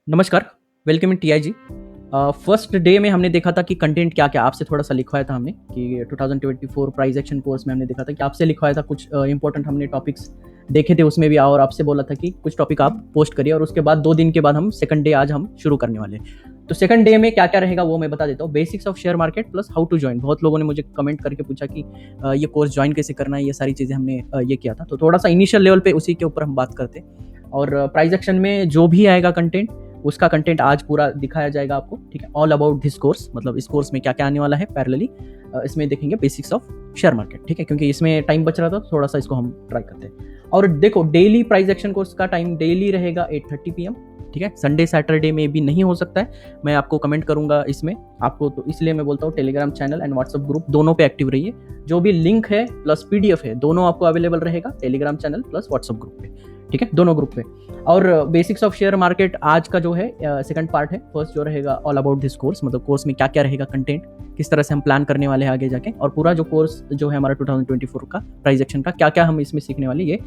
नमस्कार, welcome in TIG. First day में हमने देखा था कि कंटेंट क्या-क्या आपसे थोड़ा-सा लिखवाया था हमने कि 2024 प्राइज़ एक्शन कोर्स में हमने देखा था कि आपसे लिखवाया था कुछ इम्पोर्टेंट हमने टॉपिक्स देखे थे उसमें भी और आपसे बोला था कि कुछ टॉपिक आप पोस्ट करिए और उसके बाद 2 दिन के बाद हम सेकंड डे आज हम शुरू करने वाले हैं। तो सेकंड डे में क्या-क्या रहेगा वो मैं बता देता हूँ। Basics of share market plus how to join. बहुत लोगों ने मुझे कमेंट करके पूछा कि ये कोर्स जॉइन कैसे करना है, ये सारी चीज़ें हमने ये किया था। तो थोड़ा-सा इनिशियल लेवल पे उसी के ऊपर हम बात करते हैं और प्राइज़ एक्शन में जो भी आएगा कंटेंट उसका कंटेंट आज पूरा दिखाया जाएगा आपको, ठीक है? ऑल अबाउट दिस कोर्स मतलब इस कोर्स में क्या-क्या आने वाला है पैरेलली इसमें देखेंगे बेसिक्स ऑफ शेयर मार्केट, ठीक है? क्योंकि इसमें टाइम बच रहा था तो थोड़ा-सा इसको हम ट्राई करते हैं। और देखो डेली प्राइस एक्शन कोर्स का टाइम डेली रहेगा 8:30 पीएम, ठीक है? संडे, सैटरडे में भी नहीं हो सकता है। मैं आपको कमेंट करूँगा इसमें आपको तो इसलिए मैं बोलता हूँ Telegram channel and WhatsApp group दोनों पे एक्टिव रहिए। जो भी लिंक है प्लस पीडीएफ है दोनों आपको अवेलेबल रहेगा Telegram channel plus WhatsApp group पे, ठीक है? दोनों ग्रुप पे। और बेसिक्स ऑफ शेयर मार्केट आज का जो है सेकंड पार्ट है। फर्स्ट जो रहेगा ऑल अबाउट दिस कोर्स मतलब कोर्स में क्या-क्या रहेगा कंटेंट, किस तरह से हम प्लान करने वाले हैं आगे जाके और पूरा जो कोर्स जो है हमारा 2024 का प्राइस एक्शन का क्या-क्या हम इसमें सीखने वाले ये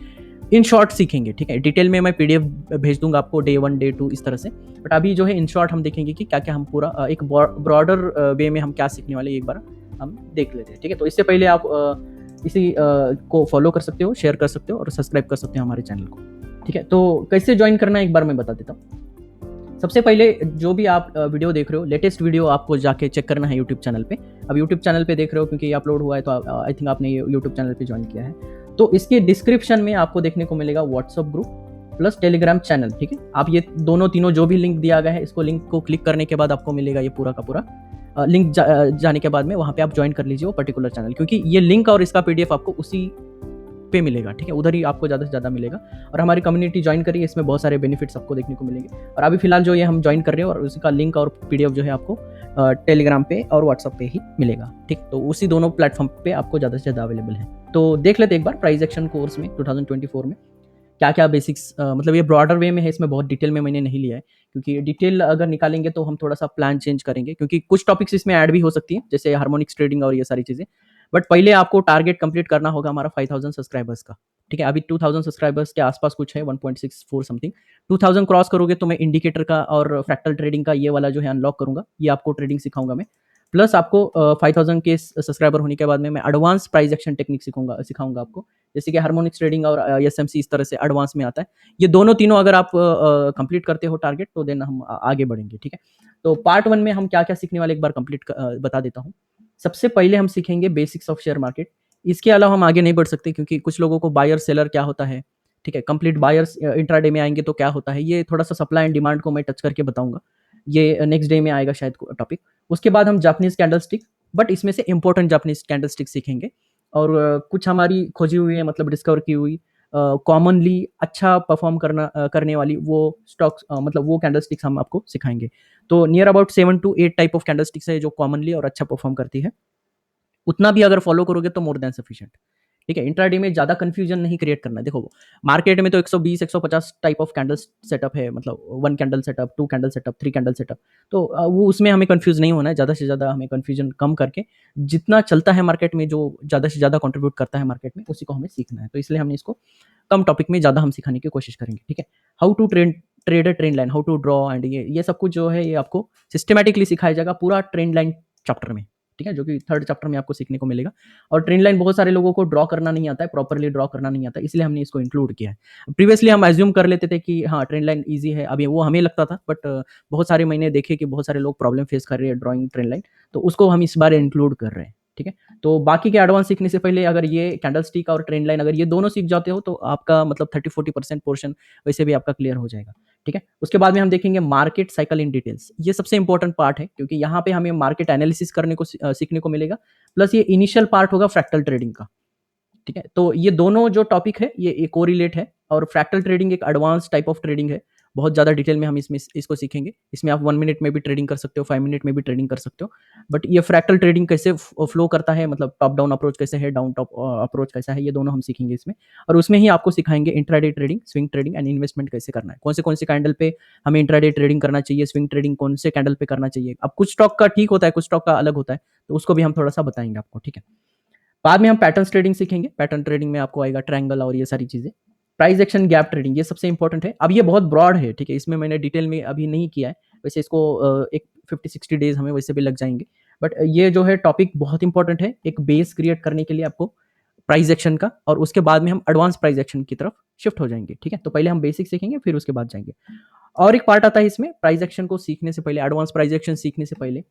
इन शॉर्ट सीखेंगे, ठीक है? डिटेल में मैं पीडीएफ भेज दूँगा आपको डे 1, डे 2 इस तरह से। बट अभी जो है इन शॉर्ट हम देखेंगे कि क्या-क्या हम पूरा एक ब्रॉडर वे में हम क्या सीखने वाले हैं एक बार हम देख लेते हैं, ठीक है? तो इससे पहले आप इसी को फॉलो कर सकते हो, शेयर कर सकते हो और सब्सक्राइब कर सकते हो हमारे चैनल को, ठीक है? तो कैसे जॉइन करना है एक बार मैं बता देता हूँ। सबसे पहले जो भी आप वीडियो देख रहे हो लेटेस्ट वीडियो आपको जाके चेक करना है यूट्यूब चैनल पे। अब यूट्यूब चैनल पे देख रहे हो क्योंकि ये अपलोड हुआ है तो आई थिंक आपने ये यूट्यूब चैनल पे जॉइन किया है। तो इसके डिस्क्रिप्शन में आपको देखने को मिलेगा WhatsApp group plus Telegram channel, ठीक है? आप ये दोनों तीनों जो भी लिंक दिया गया है इसको लिंक को क्लिक करने के बाद आपको मिलेगा ये पूरा का पूरा लिंक जाने के बाद में वहाँ पे आप जॉइन कर लीजिए वो पर्टिकुलर चैनल क्योंकि ये लिंक और इसका पीडीएफ आपको उसी पे मिलेगा, ठीक है? उधर ही आपको ज़्यादा से ज़्यादा मिलेगा और हमारी कम्युनिटी जॉइन करिए इसमें बहुत सारे बेनिफिट्स आपको देखने को मिलेंगे और अभी फिलहाल जो ये हम जॉइन कर रहे हैं और उसका लिंक और पीडीएफ जो है आपको टेलीग्राम पे और व्हाट्सएप पे ही मिलेगा, ठीक? तो उसी दोनों प्लेटफॉर्म पे आपको ज़्यादा से ज़्यादा अवेलेबल है। तो देख लेते हैं एक बार प्राइस एक्शन कोर्स में 2024 में क्या-क्या बेसिक्स मतलब ये ब्रॉडर वे में है इसमें बहुत डिटेल में मैंने नहीं लिया है क्योंकि डिटेल अगर निकालेंगे तो हम थोड़ा-सा प्लान चेंज करेंगे क्योंकि कुछ टॉपिक्स इसमें ऐड भी हो सकती हैं जैसे हार्मोनिक्स ट्रेडिंग और ये सारी चीज़ें। बट पहले आपको टारगेट कंप्लीट करना होगा हमारा 5000 सब्सक्राइबर्स का, ठीक है? अभी 2000 सब्सक्राइबर्स के आस-पास कुछ है 1.64 समथिंग। 2000 क्रॉस करोगे तो मैं इंडिकेटर का और फ्रैक्टल ट्रेडिंग का ये वाला जो है अनलॉक करूँगा। ये आपको ट्रेडिंग सिखाऊँगा मैं। प्लस आपको 5000 के सब्सक्राइबर होने के बाद में मैं एडवांस प्राइस एक्शन टेक्निक सिखाऊँगा आपको। जैसे कि हार्मोनिक्स ट्रेडिंग और एसएमसी इस तरह से एडवांस में आता है। ये दोनों तीनों अगर आप कंप्लीट करते हो टारगेट तो देन हम आगे बढ़ेंगे, ठीक है? तो पार्ट 1 में हम क्या-क्या सीखने वाले एक बार बता देता हूँ। सबसे पहले हम सीखेंगे बेसिक्स ऑफ शेयर मार्केट। इसके अलावा हम आगे नहीं बढ़ सकते क्योंकि कुछ लोगों को बायर सेलर क्या होता है, ठीक है? कंप्लीट बायर्स इंट्राडे में आएँगे तो क्या होता है, ये थोड़ा-सा सप्लाई एंड डिमांड को मैं टच करके बताऊँगा। ये नेक्स्ट डे में आएगा शायद टॉपिक। उसके बाद हम जापानीज़ कैंडलस्टिक बट इसमें से इम्पोर्टेंट जापानीज़ कैंडलस्टिक सीखेंगे और कुछ हमारी खोजी हुई है मतलब डिस्कवर की हुई कॉमनली अच्छा परफ़ॉर्म करने वाली वो स्टॉक्स मतलब वो कैंडलस्टिक्स हम आपको सिखाएँगे। तो near about 7 to 8 type of candlesticks है जो कॉमनली और अच्छा परफ़ॉर्म करती है। उतना भी अगर फॉलो करोगे तो मोर देन सफिशिएंट, ठीक है? इंट्राडे में ज़्यादा कन्फ्यूजन नहीं क्रिएट करना है। देखो, मार्केट में तो 120, 150 टाइप ऑफ कैंडल्स सेटअप है मतलब 1 candle setup, 2 candle setup, 3 candle setup. तो वो उसमें हमें कन्फ्यूज़ नहीं होना है। ज़्यादा से ज़्यादा हमें कन्फ्यूजन कम करके जितना चलता है मार्केट में, जो ज़्यादा से ज़्यादा कंट्रीब्यूट करता है मार्केट में, उसी को हमें सीखना है। तो इसलिए हमने इसको कम टॉपिक में ज़्यादा हम सिखाने की कोशिश करेंगे, ठीक है? How to trade a trend line, how to draw and ये सब कुछ जो है ये आपको सिस्टमैटिकली सिखाया जाएगा पूरा ट्रेंड लाइन चैप्टर में, ठीक है? जो कि थर्ड चैप्टर में आपको सीखने को मिलेगा और ट्रेंड लाइन बहुत सारे लोगों को ड्रॉ करना नहीं आता है, प्रॉपर्ली ड्रॉ करना नहीं आता है, इसलिए हमने इसको इंक्लूड किया है। प्रीवियसली हम अज़्यूम कर लेते थे कि हाँ, ट्रेंड लाइन ईज़ी है, अभी वो हमें लगता था बट बहुत सारे मैंने देखे कि बहुत सारे लोग प्रॉब्लम फेस कर रहे हैं ड्राइंग ट्रेंड लाइन, तो उसको हम इस बार इंक्लूड कर रहे हैं, ठीक है? तो बाकी के एडवांस सीखने से पहले अगर ये कैंडलस्टिक और ट्रेंड लाइन अगर ये दोनों सीख जाते हो तो आपका मतलब 30-40% पोर्शन वैसे भी आपका क्लियर हो जाएगा, ठीक है? उसके बाद में हम देखेंगे मार्केट साइकिल इन डिटेल्स। ये सबसे इंपॉर्टेंट पार्ट है क्योंकि यहाँ पे हमें मार्केट एनालिसिस करने को सीखने को मिलेगा प्लस ये इनिशियल पार्ट होगा फ्रैक्टल ट्रेडिंग का, ठीक है? तो ये दोनों जो टॉपिक है ये कोरिलेट है और फ्रैक्टल ट्रेडिंग एक एडवांस टाइप ऑफ ट्रेडिंग है। बहुत ज़्यादा डिटेल में हम इसमें इसको सीखेंगे। इसमें आप 1 मिनट में भी ट्रेडिंग कर सकते हो, 5 मिनट में भी ट्रेडिंग कर सकते हो। बट ये फ्रैक्टल ट्रेडिंग कैसे फ्लो करता है मतलब टॉप डाउन अप्रोच कैसे है, डाउन टॉप अप्रोच कैसा है, ये दोनों हम सीखेंगे इसमें। और उसमें ही आपको सिखाएँगे intraday trading, swing trading and investment कैसे करना है। कौन से कैंडल पे हमें इंट्राडे ट्रेडिंग करना चाहिए, स्विंग ट्रेडिंग कौन से कैंडल पे करना चाहिए। अब कुछ स्टॉक का ठीक होता है, कुछ स्टॉक का अलग होता है, तो उसको भी हम थोड़ा-सा बताएँगे आपको, ठीक है? बाद में हम पैटर्न्स ट्रेडिंग सीखेंगे। पैटर्न ट्रेडिंग में आपको आएगा ट्रायंगल और ये सारी चीज़ें। प्राइस एक्शन, गैप ट्रेडिंग, ये सबसे इंपॉर्टेंट है। अब ये बहुत ब्रॉड है, ठीक है, इसमें मैंने डिटेल में अभी नहीं किया है। वैसे इसको एक 50-60 डेज हमें वैसे भी लग जाएंगे, बट ये जो है टॉपिक बहुत इंपॉर्टेंट है एक बेस क्रिएट करने के लिए आपको प्राइस एक्शन का, और उसके बाद में हम एडवांस प्राइस एक्शन की तरफ शिफ्ट हो जाएंगे, ठीक है। तो पहले हम बेसिक सीखेंगे, फिर उसके बाद जाएंगे। और एक पार्ट आता है इसमें प्राइस एक्शन को सीखने से पहले, एडवांस प्राइस एक्शन सीखने से पहले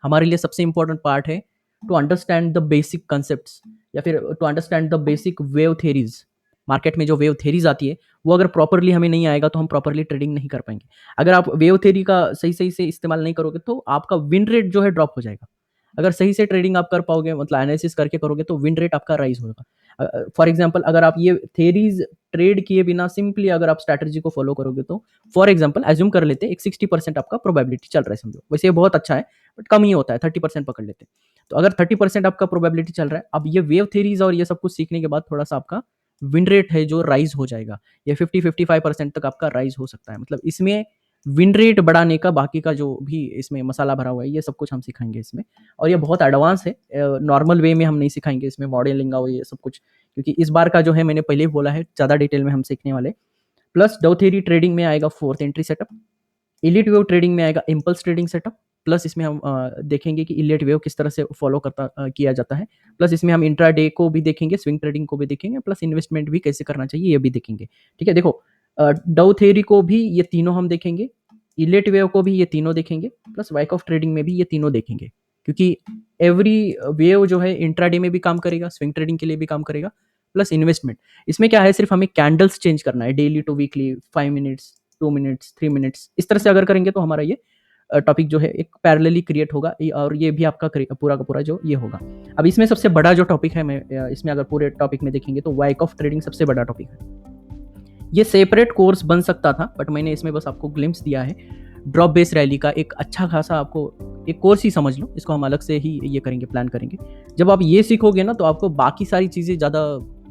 हमारे लिए सबसे इंपॉर्टेंट पार्ट है to understand the basic concept, या फिर to understand the basic wave theories. Market में जो वेव थेरीज आती है वो अगर प्रॉपरली हमें नहीं आएगा तो हम प्रॉपरली ट्रेडिंग नहीं कर पाएंगे। अगर आप वेव थेरी का सही सही से इस्तेमाल नहीं करोगे तो आपका विन रेट जो है ड्रॉप हो जाएगा। अगर सही से ट्रेडिंग आप कर पाओगे, मतलब एनालिसिस करके करोगे, तो विन रेट आपका राइज होगा। फॉर एग्जांपल अगर आप ये थेरीज ट्रेड किए बिना सिंपली अगर आप स्ट्रैटेजी को फॉलो करोगे, तो फॉर एग्जांपल एज्यूम कर लेते हैं एक 60% आपका प्रोबेबिलिटी चल रहा है, समझो, वैसे ये बहुत अच्छा है बट कम ही होता है, 30% पकड़ लेते हैं। तो अगर 30% आपका प्रोबेबिलिटी चल रहा है, अब ये वेव थेरीज और ये सब कुछ सीखने के बाद थोड़ा सा आपका विन रेट है जो राइज हो जाएगा, ये 50-55% तक आपका राइज हो सकता है। मतलब इसमें विन रेट बढ़ाने का बाकी का जो भी इसमें मसाला भरा हुआ है ये सब कुछ हम सिखाएंगे इसमें। और ये बहुत एडवांस है, नॉर्मल वे में हम नहीं सिखाएंगे इसमें मॉडलिंग और ये सब कुछ, क्योंकि इस बार का जो है मैंने पहले ही बोला है ज़्यादा डिटेल में हम सीखने वाले। प्लस डो थ्योरी ट्रेडिंग में आएगा fourth entry setup, elite wave trading में आएगा इम्पल्स ट्रेडिंग सेटअप, प्लस इसमें हम देखेंगे कि इलीट वेव किस तरह से फॉलो करता किया जाता है, प्लस इसमें हम इंट्राडे को भी देखेंगे, स्विंग ट्रेडिंग को भी देखेंगे, प्लस इन्वेस्टमेंट भी कैसे करना चाहिए ये भी देखेंगे, ठीक है। देखो डो थ्योरी को भी ये तीनों हम देखेंगे, इलीट वेव को भी ये तीनों देखेंगे, प्लस वाइक ऑफ ट्रेडिंग में भी ये तीनों देखेंगे, क्योंकि एवरी वेव जो है इंट्राडे में भी काम करेगा, स्विंग ट्रेडिंग के लिए भी काम करेगा, प्लस इन्वेस्टमेंट। इसमें क्या है, सिर्फ हमें कैंडल्स चेंज करना है, daily to weekly, 5 minutes, 2 minutes, 3 minutes, इस तरह से अगर करेंगे तो हमारा ये टॉपिक जो है एक पैरेलली क्रिएट होगा, और ये भी आपका पूरा का पूरा जो ये होगा। अब इसमें सबसे बड़ा जो टॉपिक है, मैं इसमें अगर पूरे टॉपिक में देखेंगे तो वाइक ऑफ ट्रेडिंग सबसे बड़ा टॉपिक है। ये सेपरेट कोर्स बन सकता था बट मैंने इसमें बस आपको ग्लिम्स दिया है। ड्रॉप बेस रैली का एक अच्छा खासा आपको एक कोर्स ही समझ लो, इसको हम अलग से ही ये करेंगे, प्लान करेंगे। जब आप ये सीखोगे ना तो आपको बाकी सारी चीज़ें ज़्यादा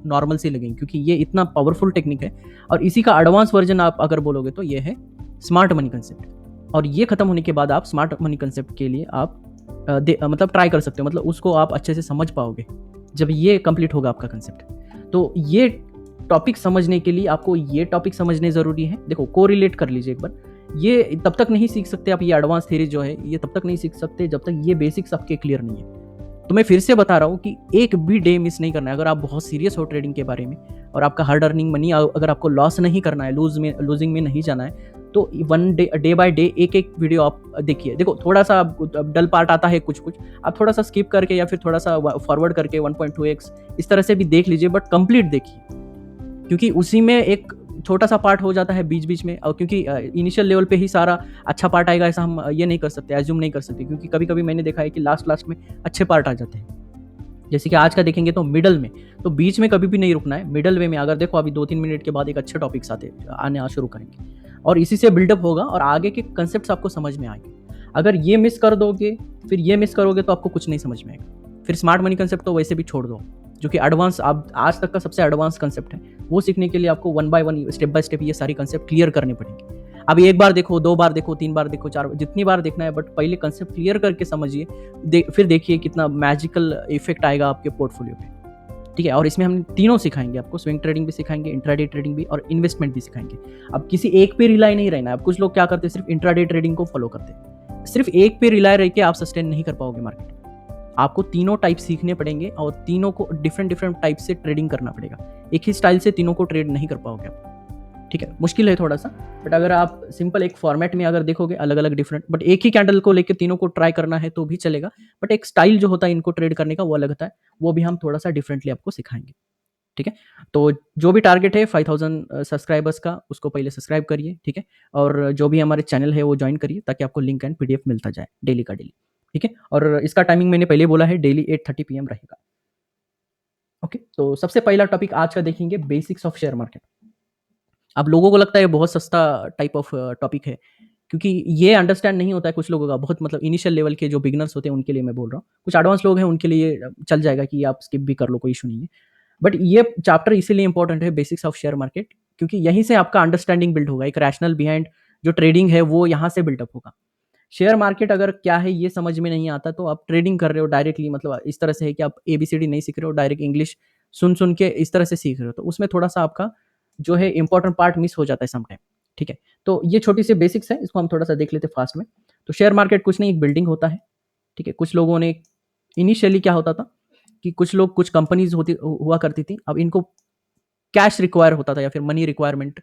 नॉर्मल से लगेंगी, क्योंकि ये इतना पावरफुल टेक्निक है। और इसी का एडवांस वर्जन आप अगर बोलोगे तो ये है स्मार्ट मनी कंसेप्ट, और ये खत्म होने के बाद आप स्मार्ट मनी कंसेप्ट के लिए आप मतलब ट्राई कर सकते हो, मतलब उसको आप अच्छे से समझ पाओगे जब ये कंप्लीट होगा आपका कंसेप्ट। तो ये टॉपिक समझने के लिए आपको ये टॉपिक समझने ज़रूरी है। देखो को रिलेट कर लीजिए एक बार, ये तब तक नहीं सीख सकते आप, ये एडवांस थ्योरी जो है ये तब तक नहीं सीख सकते जब तक ये बेसिक्स आपके क्लियर नहीं है। तो मैं फिर से बता रहा हूँ कि एक भी डे मिस नहीं करना है। अगर आप बहुत सीरियस हो ट्रेडिंग के बारे में और आपका हार्ड अर्निंग मनी अगर आपको लॉस नहीं करना है, लूजिंग में नहीं जाना है, तो वन डे बाय डे एक एक वीडियो आप देखिए। देखो थोड़ा सा डल पार्ट आता है, कुछ कुछ आप थोड़ा सा स्किप करके या फिर थोड़ा सा फॉरवर्ड करके 1.2x इस तरह से भी देख लीजिए, बट कंप्लीट देखिए, क्योंकि उसी में एक छोटा सा पार्ट हो जाता है बीच बीच में। और क्योंकि इनिशियल लेवल पे ही सारा अच्छा पार्ट आएगा ऐसा हम ये नहीं कर सकते, एज्यूम नहीं कर सकते, क्योंकि कभी कभी मैंने देखा है कि लास्ट में अच्छे पार्ट आ जाते हैं। जैसे कि आज का देखेंगे तो मिडल में, तो बीच में कभी भी नहीं रुकना है, मिडल वे में अगर देखो अभी 2-3 मिनट के बाद एक अच्छे टॉपिक्स आने शुरू करेंगे, और इसी से बिल्डअप होगा और आगे के कंसेप्ट आपको समझ में आएंगे। अगर ये मिस कर दोगे फिर ये मिस करोगे तो आपको कुछ नहीं समझ में आएगा। फिर स्मार्ट मनी कंसेप्ट तो वैसे भी छोड़ दो, जो कि एडवांस आप आज तक का सबसे एडवांस कंसेप्ट है, वो सीखने के लिए आपको 1 बाय 1 स्टेप बाय स्टेप ये सारी कंसेप्ट क्लियर करने पड़ेंगे। अब एक बार देखो, 2 बार देखो, 3 बार देखो, 4 जितनी बार देखना है, बट पहले कंसेप्ट क्लियर करके समझिए, फिर देखिए कितना मैजिकल इफेक्ट आएगा आपके पोर्टफोलियो पे, ठीक है। और इसमें हम तीनों सिखाएंगे आपको, स्विंग ट्रेडिंग भी सिखाएंगे, इंट्राडे ट्रेडिंग भी, और इन्वेस्टमेंट भी सिखाएंगे। अब किसी एक पे रिलाई नहीं रहना है। अब कुछ लोग क्या करते हैं, सिर्फ इंट्राडे ट्रेडिंग को फॉलो करते हैं, सिर्फ एक पे रिलाई रह के आप सस्टेन नहीं कर पाओगे मार्केट। आपको तीनों टाइप सीखने पड़ेंगे और तीनों को डिफरेंट टाइप से ट्रेडिंग करना पड़ेगा। एक ही स्टाइल से तीनों को ट्रेड नहीं कर पाओगे आप, ठीक है। मुश्किल है थोड़ा सा, बट अगर आप सिंपल एक फॉर्मेट में अगर देखोगे अलग अलग डिफरेंट, बट एक ही कैंडल को लेकर तीनों को ट्राई करना है तो भी चलेगा, बट एक स्टाइल जो होता है इनको ट्रेड करने का वो अलग होता है, वो भी हम थोड़ा सा डिफरेंटली आपको सिखाएंगे, ठीक है। तो जो भी टारगेट है 5000 सब्सक्राइबर्स का, उसको पहले सब्सक्राइब करिए, ठीक है। और जो भी हमारे चैनल है वो ज्वाइन करिए, ताकि आपको लिंक एंड पीडीएफ मिलता जाए डेली का डेली, ठीक है। और इसका टाइमिंग मैंने पहले बोला है, डेली 8:30 PM रहेगा, ओके। तो सबसे पहला टॉपिक आज का देखेंगे, बेसिक्स ऑफ शेयर मार्केट। अब लोगों को लगता है बहुत सस्ता टाइप ऑफ टॉपिक है, क्योंकि ये अंडरस्टैंड नहीं होता है कुछ लोगों का, बहुत मतलब इनिशियल लेवल के जो बिगनर्स होते हैं उनके लिए मैं बोल रहा हूँ। कुछ एडवांस लोग हैं उनके लिए चल जाएगा कि आप स्किप भी कर लो, कोई इशू नहीं है। बट ये चैप्टर इसीलिए इंपॉर्टेंट है, बेसिक्स ऑफ शेयर मार्केट, क्योंकि यहीं से आपका अंडरस्टैंडिंग बिल्ड होगा, एक रैशनल बिहाइंड जो ट्रेडिंग है वो यहाँ से बिल्डअप होगा। शेयर मार्केट अगर क्या है ये समझ में नहीं आता तो आप ट्रेडिंग कर रहे हो डायरेक्टली, मतलब इस तरह से है कि आप ABCD नहीं सीख रहे हो, डायरेक्ट इंग्लिश सुन सुन के इस तरह से सीख रहे हो, तो उसमें थोड़ा सा आपका जो है इंपॉर्टेंट पार्ट मिस हो जाता है सम टाइम, ठीक है। तो ये छोटी सी बेसिक्स है, इसको हम थोड़ा सा देख लेते हैं फास्ट में। तो शेयर मार्केट कुछ नहीं, एक बिल्डिंग होता है, ठीक है। कुछ लोगों ने इनिशियली क्या होता था कि कुछ लोग, कुछ कंपनीज होती हुआ करती थी, अब इनको कैश रिक्वायर होता था या फिर मनी रिक्वायरमेंट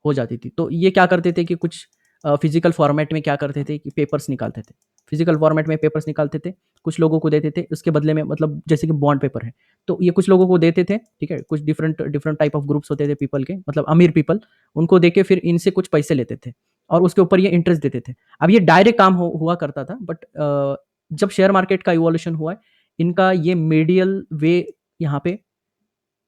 हो जाती थी। तो ये क्या करते थे कि कुछ फिजिकल फॉर्मेट में क्या करते थे कि पेपर्स निकालते थे, फिजिकल फॉर्मेट में पेपर्स निकालते थे, कुछ लोगों को देते थे, उसके बदले में मतलब जैसे कि बॉन्ड पेपर है, तो ये कुछ लोगों को देते थे, ठीक है। कुछ different different type of groups होते थे पीपल के, मतलब अमीर पीपल, उनको देके फिर इनसे कुछ पैसे लेते थे और उसके ऊपर ये इंटरेस्ट देते थे। अब ये डायरेक्ट काम हुआ करता था, बट जब शेयर मार्केट का इवोल्यूशन हुआ है, इनका ये मीडियल वे, यहाँ पे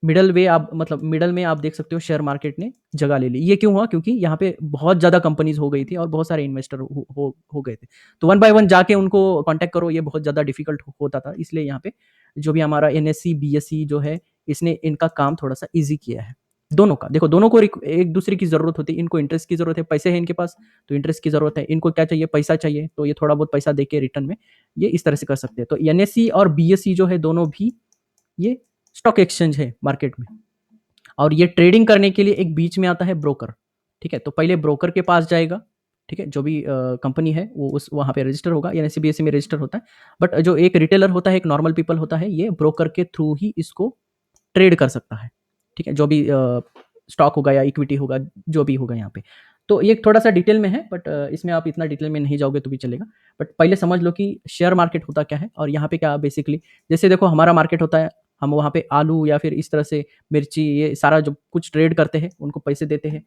मिडल वे, आप मतलब मिडल में आप देख सकते हो शेयर मार्केट ने जगह ले ली। ये क्यों हुआ? क्योंकि यहाँ पे बहुत ज़्यादा कंपनीज हो गई थी और बहुत सारे इन्वेस्टर हो गए थे। तो वन बाय वन जाके उनको कांटेक्ट करो, ये बहुत ज़्यादा डिफिकल्ट होता था। इसलिए यहाँ पे जो भी हमारा एनएससी बीएससी जो है, इसने इनका काम थोड़ा सा ईजी किया है। दोनों का देखो, दोनों को एक दूसरे की जरूरत होती है। इनको इंटरेस्ट की जरूरत है, पैसे है इनके पास तो इंटरेस्ट की जरूरत है। इनको क्या चाहिए? पैसा चाहिए, तो ये थोड़ा बहुत पैसा देके रिटर्न में ये इस तरह से कर सकते हैं। तो एनएससी और बीएससी जो है, दोनों भी ये स्टॉक एक्सचेंज है मार्केट में, और ये ट्रेडिंग करने के लिए एक बीच में आता है ब्रोकर, ठीक है। तो पहले ब्रोकर के पास जाएगा, ठीक है, जो भी कंपनी है वो उस वहाँ पे रजिस्टर होगा, एनएससी बीएससी में रजिस्टर होता है। बट जो एक रिटेलर होता है, एक नॉर्मल पीपल होता है, ये ब्रोकर के थ्रू ही इसको ट्रेड कर सकता है, ठीक है। जो भी स्टॉक होगा या इक्विटी होगा, जो भी होगा यहाँ पे। तो ये थोड़ा सा डिटेल में है, बट इसमें आप इतना डिटेल में नहीं जाओगे तो भी चलेगा। बट पहले समझ लो कि शेयर मार्केट होता क्या है और यहाँ पे क्या बेसिकली, जैसे देखो हमारा मार्केट होता है, हम वहाँ पे आलू या फिर इस तरह से मिर्ची, ये सारा जो कुछ ट्रेड करते हैं, उनको पैसे देते हैं,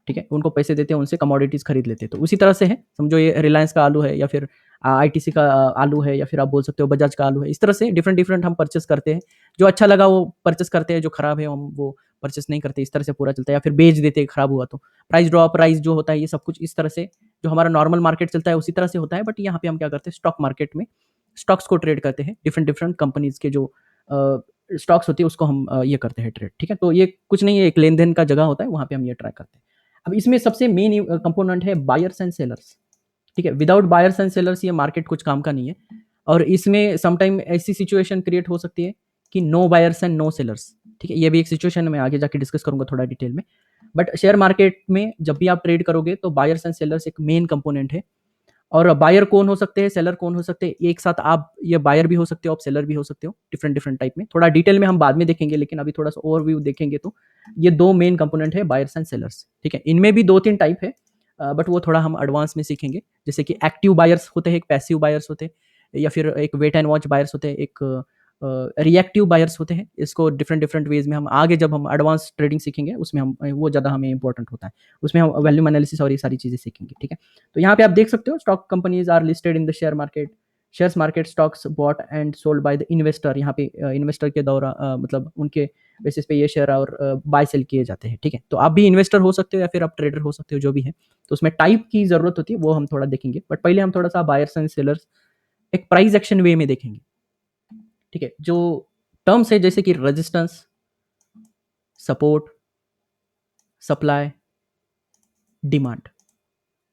ठीक है। उनको पैसे देते हैं, उनसे कमोडिटीज़ खरीद लेते हैं। तो उसी तरह से है, समझो ये रिलायंस का आलू है या फिर आईटीसी का आलू है, या फिर आप बोल सकते हो बजाज का आलू है। इस तरह से डिफरेंट डिफरेंट हम परचेस करते हैं। जो अच्छा लगा वो परचेस करते हैं, जो खराब है हम वो परचेस नहीं करते। इस तरह से पूरा चलता है, या फिर बेच देते हैं खराब हुआ तो। प्राइस ड्रॉप, प्राइस जो होता है, ये सब कुछ इस तरह से जो हमारा नॉर्मल मार्केट चलता है उसी तरह से होता है। बट यहाँ पे हम क्या करते हैं, स्टॉक मार्केट में स्टॉक्स को ट्रेड करते हैं। डिफरेंट डिफरेंट कंपनीज के जो स्टॉक्स होती है उसको हम ये करते हैं ट्रेड, ठीक है। तो ये कुछ नहीं है, एक लेन देन का जगह होता है, वहाँ पे हम ये ट्राई करते हैं। अब इसमें सबसे मेन कंपोनेंट है बायर्स एंड सेलर्स, ठीक है। विदाउट बायर्स एंड सेलर्स ये मार्केट कुछ काम का नहीं है। और इसमें समटाइम ऐसी सिचुएशन क्रिएट हो सकती है कि no buyers and no sellers, ठीक है। ये भी एक सिचुएशन मैं आगे जाके डिस्कस करूंगा थोड़ा डिटेल में। बट शेयर मार्केट में जब भी आप ट्रेड करोगे तो बायर्स एंड सेलर्स एक मेन कंपोनेंट है। और बायर कौन हो सकते हैं, सेलर कौन हो सकते हैं, एक साथ आप ये बायर भी हो सकते हो, आप सेलर भी हो सकते हो, डिफरेंट डिफरेंट टाइप में। थोड़ा डिटेल में हम बाद में देखेंगे, लेकिन अभी थोड़ा सा ओवरव्यू देखेंगे तो ये दो मेन कंपोनेंट है, बायर्स एंड सेलर्स, ठीक है। इनमें भी दो तीन टाइप है, बट वो थोड़ा हम एडवांस में सीखेंगे। जैसे कि एक्टिव बायर्स होते हैं, एक पैसिव बायर्स होते हैं, या फिर एक वेट एंड वॉच बायर्स होते हैं, एक रिएक्टिव बायर्स होते हैं। इसको डिफरेंट डिफरेंट वेज में हम आगे जब हम एडवांस ट्रेडिंग सीखेंगे उसमें हम वो ज़्यादा हमें इंपॉर्टेंट होता है, उसमें हम वैल्यू एनालिसिस और ये सारी चीज़ें सीखेंगे, ठीक है। तो यहाँ पे आप देख सकते हो, stock companies are listed in the share market, shares market stocks bought and sold by the investor. यहाँ पे इन्वेस्टर के द्वारा मतलब उनके बेसिस पे ये शेयर और बाय सेल किए जाते हैं, ठीक है। तो आप भी इन्वेस्टर हो सकते हो या फिर आप ट्रेडर हो सकते हो, जो भी है। तो उसमें टाइप की जरूरत होती है, वो हम थोड़ा देखेंगे। बट पहले हम थोड़ा सा बायर्स एंड सेलर्स एक प्राइस एक्शन वे में देखेंगे, ठीक है। जो टर्म्स है जैसे कि रेजिस्टेंस, सपोर्ट, सप्लाई, डिमांड।